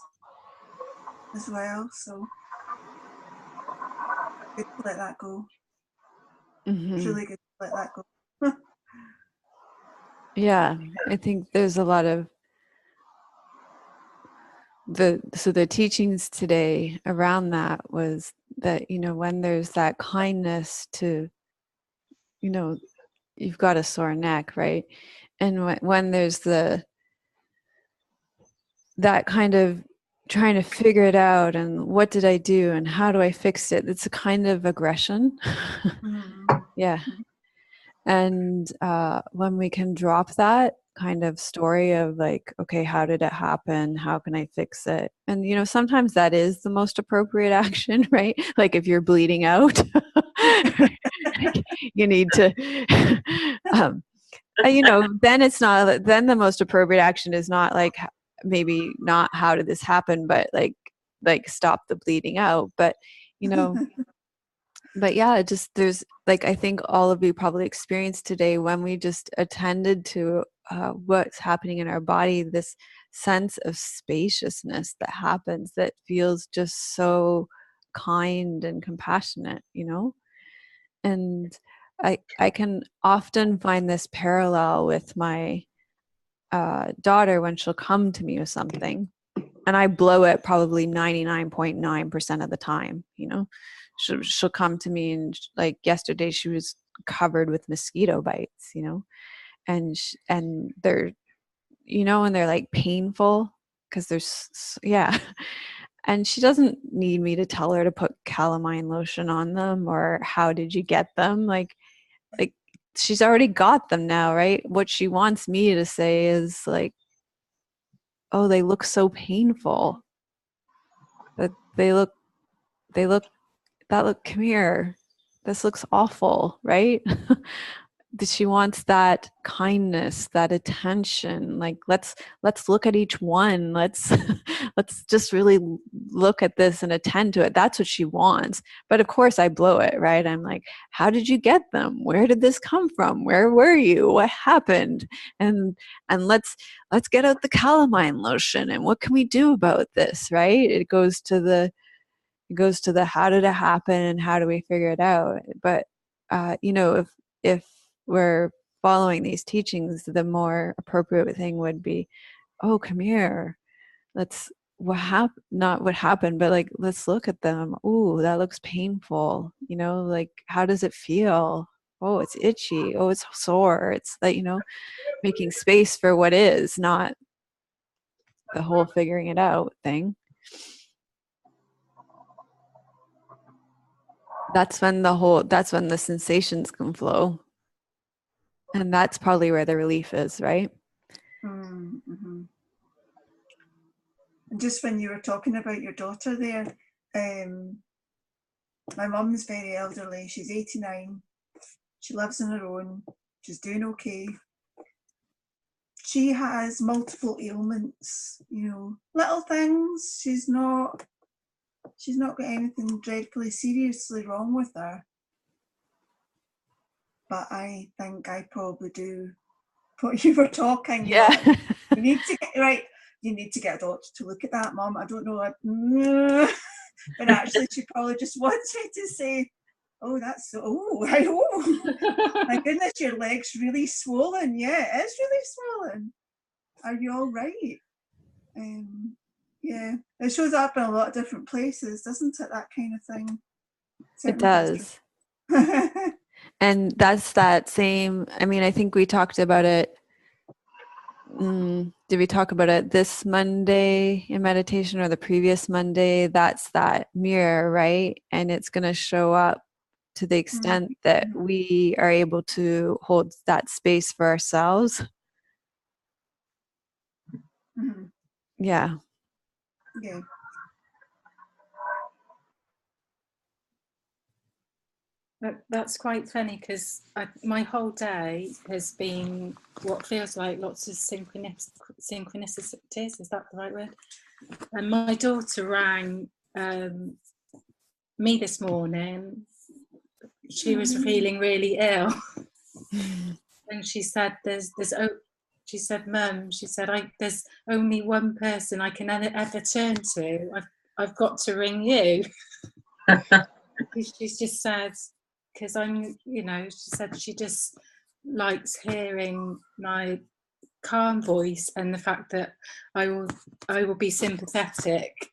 as well. So good to let that go. Mm-hmm. Truly good to let that go. Yeah, I think there's a lot of the teachings today around that was that, when there's that kindness to, you've got a sore neck, right? And when there's that kind of trying to figure it out, and what did I do and how do I fix it, it's a kind of aggression. Yeah. And when we can drop that kind of story of like, okay, how did it happen, how can I fix it, and sometimes that is the most appropriate action, right? Like if you're bleeding out, you need to then it's not, then the most appropriate action is not like, maybe not how did this happen, but like stop the bleeding out. But but yeah, it just, there's like, I think all of you probably experienced today, when we just attended to what's happening in our body, this sense of spaciousness that happens, that feels just so kind and compassionate, and I can often find this parallel with my daughter when she'll come to me with something, and I blow it probably 99.9% of the time. She'll come to me, and like yesterday she was covered with mosquito bites, and they're, and they're like painful because there's, yeah. And she doesn't need me to tell her to put calamine lotion on them or how did you get them, like she's already got them now, right? What she wants me to say is like, oh, they look so painful, that they look come here, this looks awful, right? That she wants that kindness, that attention, like let's look at each one, let's let's just really look at this and attend to it. That's what she wants. But of course I blow it, right? I'm like, how did you get them, where did this come from, where were you, what happened, and let's get out the calamine lotion, and what can we do about this, right? It goes to the how did it happen and how do we figure it out. But if we're following these teachings, the more appropriate thing would be, oh, come here, let's, not what happened, but like, let's look at them. Ooh, that looks painful, like how does it feel? Oh, it's itchy. Oh, it's sore. It's like, making space for what is, not the whole figuring it out thing. That's when the sensations can flow. And that's probably where the relief is, right? Mm-hmm. And just when you were talking about your daughter there, my mum's very elderly. She's 89. She lives on her own. She's doing okay. She has multiple ailments, little things. She's not got anything dreadfully seriously wrong with her. But I think I probably do what you were talking. Yeah. You need to get right. You need to get a doctor to look at that, Mum. I don't know. But actually, she probably just wants me to say, "Oh, that's so. Oh, I know. My goodness, your leg's really swollen. Yeah, it is really swollen. Are you all right?" Yeah, it shows up in a lot of different places, doesn't it? That kind of thing. It does. And that's that same, I think we talked about it. Did we talk about it this Monday in meditation or the previous Monday? That's that mirror, right? And it's going to show up to the extent that we are able to hold that space for ourselves. Mm-hmm. Yeah. Yeah. That's quite funny because my whole day has been what feels like lots of synchronicities. Is that the right word? And my daughter rang me this morning. She was feeling really ill, and she said, she said, Mum, she said, there's only one person I can ever turn to. I've got to ring you." She's just said, because I'm, she said she just likes hearing my calm voice, and the fact that I will be sympathetic,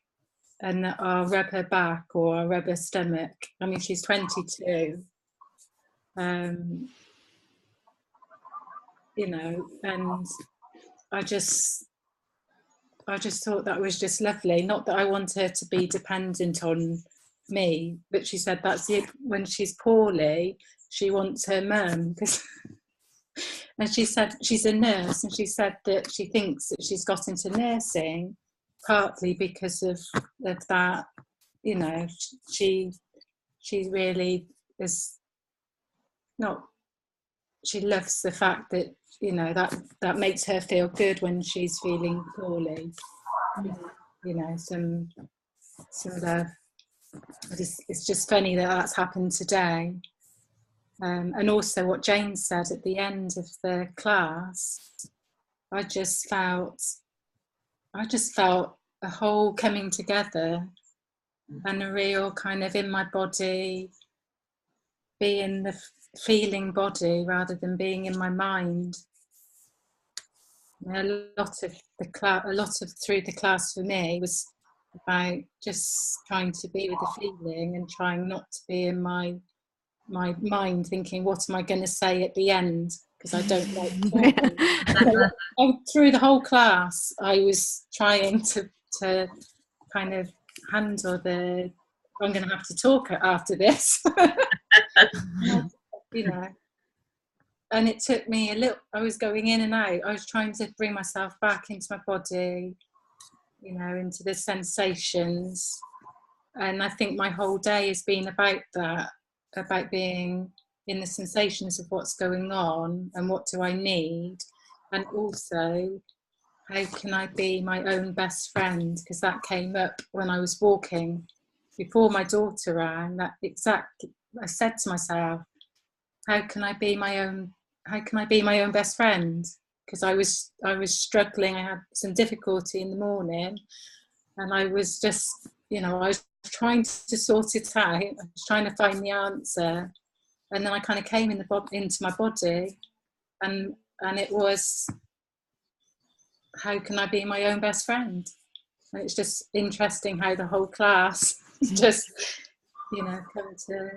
and that I'll rub her back or I'll rub her stomach. I mean, she's 22, you know, and I just thought that was just lovely. Not that I want her to be dependent on me, but she said that's it. When she's poorly, she wants her mum, because. And she said she's a nurse, and she said that she thinks that she's got into nursing partly because of that. You know, she really is not. She loves the fact that, you know, that makes her feel good when she's feeling poorly. You know, some love. It's just funny that that's happened today. And also what Jane said at the end of the class, I just felt a whole coming together, and a real kind of in my body, being the feeling body rather than being in my mind. A lot of through the class for me was about just trying to be with the feeling and trying not to be in my mind thinking, what am I going to say at the end, because I don't like talking. So, through the whole class I was trying to kind of handle I'm going to have to talk after this. You know, and it took me I was going in and out. I was trying to bring myself back into my body, you know, into the sensations, and I think my whole day has been about that, about being in the sensations of what's going on and what do I need, and also how can I be my own best friend, because that came up when I was walking before my daughter ran. I said to myself, how can I be my own best friend, because I was struggling. I had some difficulty in the morning, and I was just, you know, I was trying to sort it out. I was trying to find the answer, and then I kind of came into my body, and it was, how can I be my own best friend? And it's just interesting how the whole class just, you know, come to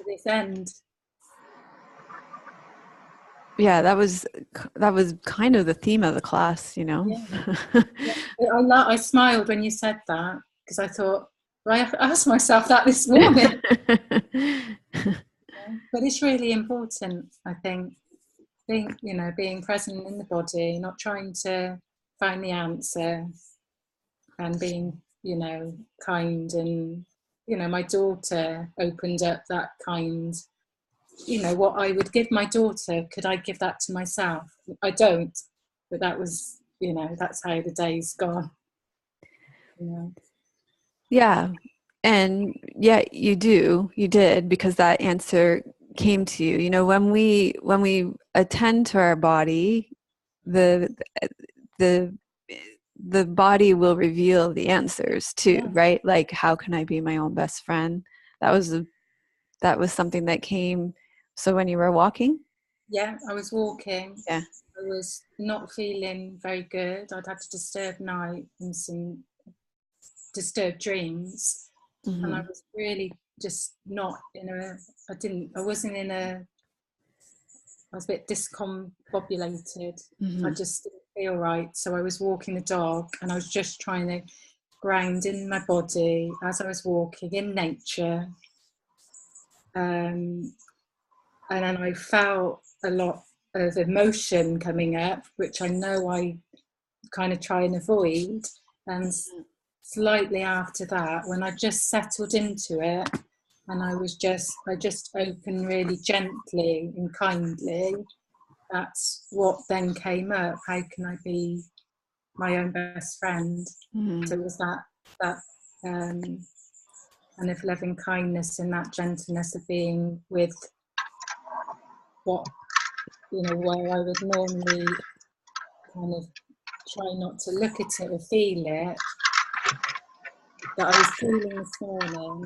this end. Yeah, that was kind of the theme of the class, you know. Yeah. I smiled when you said that, because I thought, well, I asked myself that this morning. But it's really important, I think, being present in the body, not trying to find the answer, and being, you know, kind. And, you know, my daughter opened up that kind, you know, what I would give my daughter, could I give that to myself? I don't, but that was, you know, that's how the day's gone. You know? Yeah. And yeah, you did, because that answer came to you. You know, when we attend to our body, the body will reveal the answers too, Yeah. right? Like, how can I be my own best friend? That was something that came. So when you were walking? Yeah, I was walking. Yeah. I was not feeling very good. I'd had a disturbed night and some disturbed dreams. Mm-hmm. And I was really just not I was a bit discombobulated. Mm-hmm. I just didn't feel right. So I was walking the dog, and I was just trying to ground in my body as I was walking in nature. And then I felt a lot of emotion coming up, which I know I kind of try and avoid. And slightly after that, when I just settled into it, and I just opened really gently and kindly, that's what then came up. How can I be my own best friend? Mm-hmm. So it was that kind of loving kindness and that gentleness of being with what, you know, where I would normally kind of try not to look at it or feel it, that I was feeling this morning.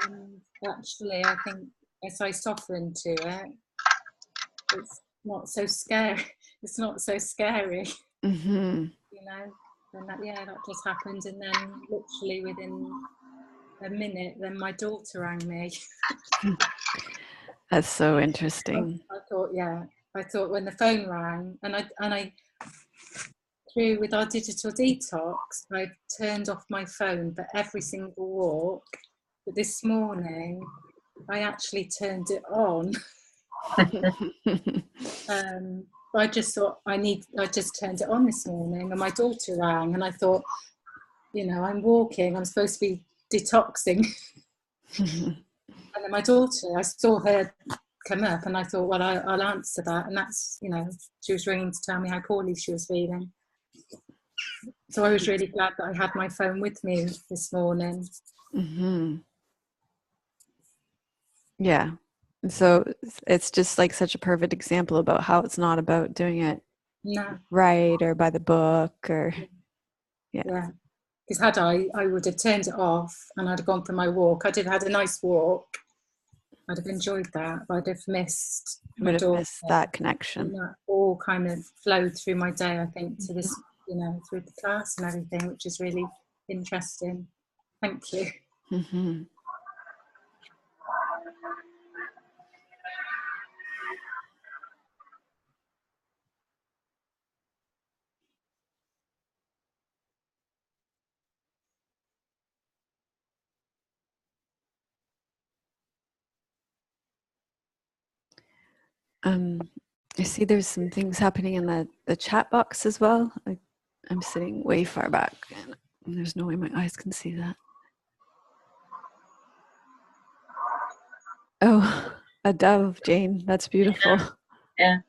And actually, I think as I soften to it, it's not so scary. it's not so scary, Mm-hmm. you know. And that, yeah, that just happened, and then literally within a minute, then my daughter rang me. That's so interesting. I thought, yeah, I thought when the phone rang, and I through with our digital detox, I turned off my phone for every single walk. But this morning, I actually turned it on. I just thought I just turned it on this morning, and my daughter rang, and I thought, you know, I'm walking, I'm supposed to be detoxing. And then my daughter, I saw her come up, and I thought, well, I'll answer that. And that's, you know, she was ringing to tell me how poorly she was feeling. So I was really glad that I had my phone with me this morning. Mm-hmm. Yeah. So it's just like such a perfect example about how it's not about doing it right or by the book or yeah. Because had I would have turned it off and I'd have gone for my walk. I'd have had a nice walk. I'd have enjoyed that, but I'd have missed my daughter. Missed that connection. And that all kind of flowed through my day, I think, to this, you know, through the class and everything, which is really interesting. Thank you. Mm-hmm. I see there's some things happening in the chat box as well. I'm sitting way far back and there's no way my eyes can see that. Oh, a dove, Jane. That's beautiful. Yeah.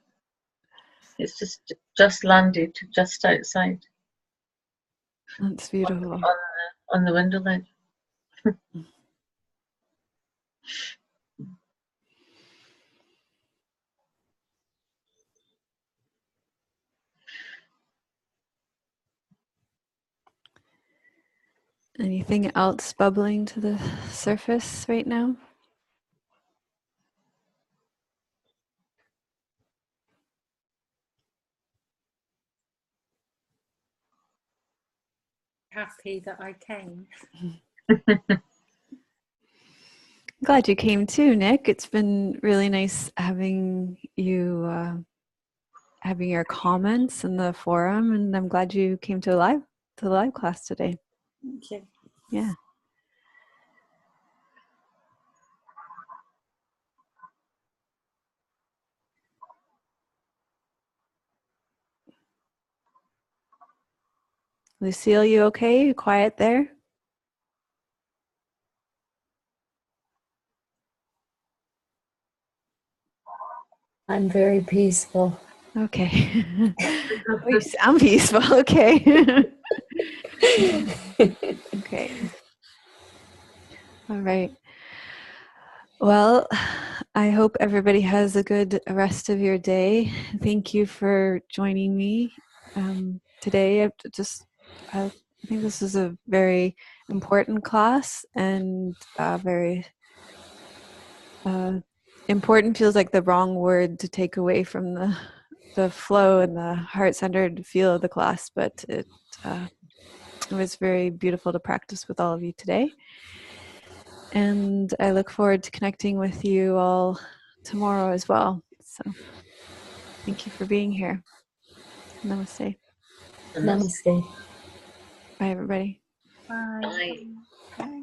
It's just landed just outside. That's beautiful. On the window ledge. Anything else bubbling to the surface right now? Happy that I came. Glad you came too, Nick. It's been really nice having you, having your comments in the forum, and I'm glad you came to the live class today. Thank you. Yeah. Lucille, you okay? You quiet there? I'm very peaceful. Okay. Oh, you sound peaceful. Okay. Okay. All right. Well, I hope everybody has a good rest of your day. Thank you for joining me today. I think this is a very important class, and very important feels like the wrong word to take away from the flow and the heart-centered feel of the class, but it was very beautiful to practice with all of you today. And I look forward to connecting with you all tomorrow as well. So thank you for being here. Namaste. Namaste. Bye, everybody. Bye. Bye. Bye.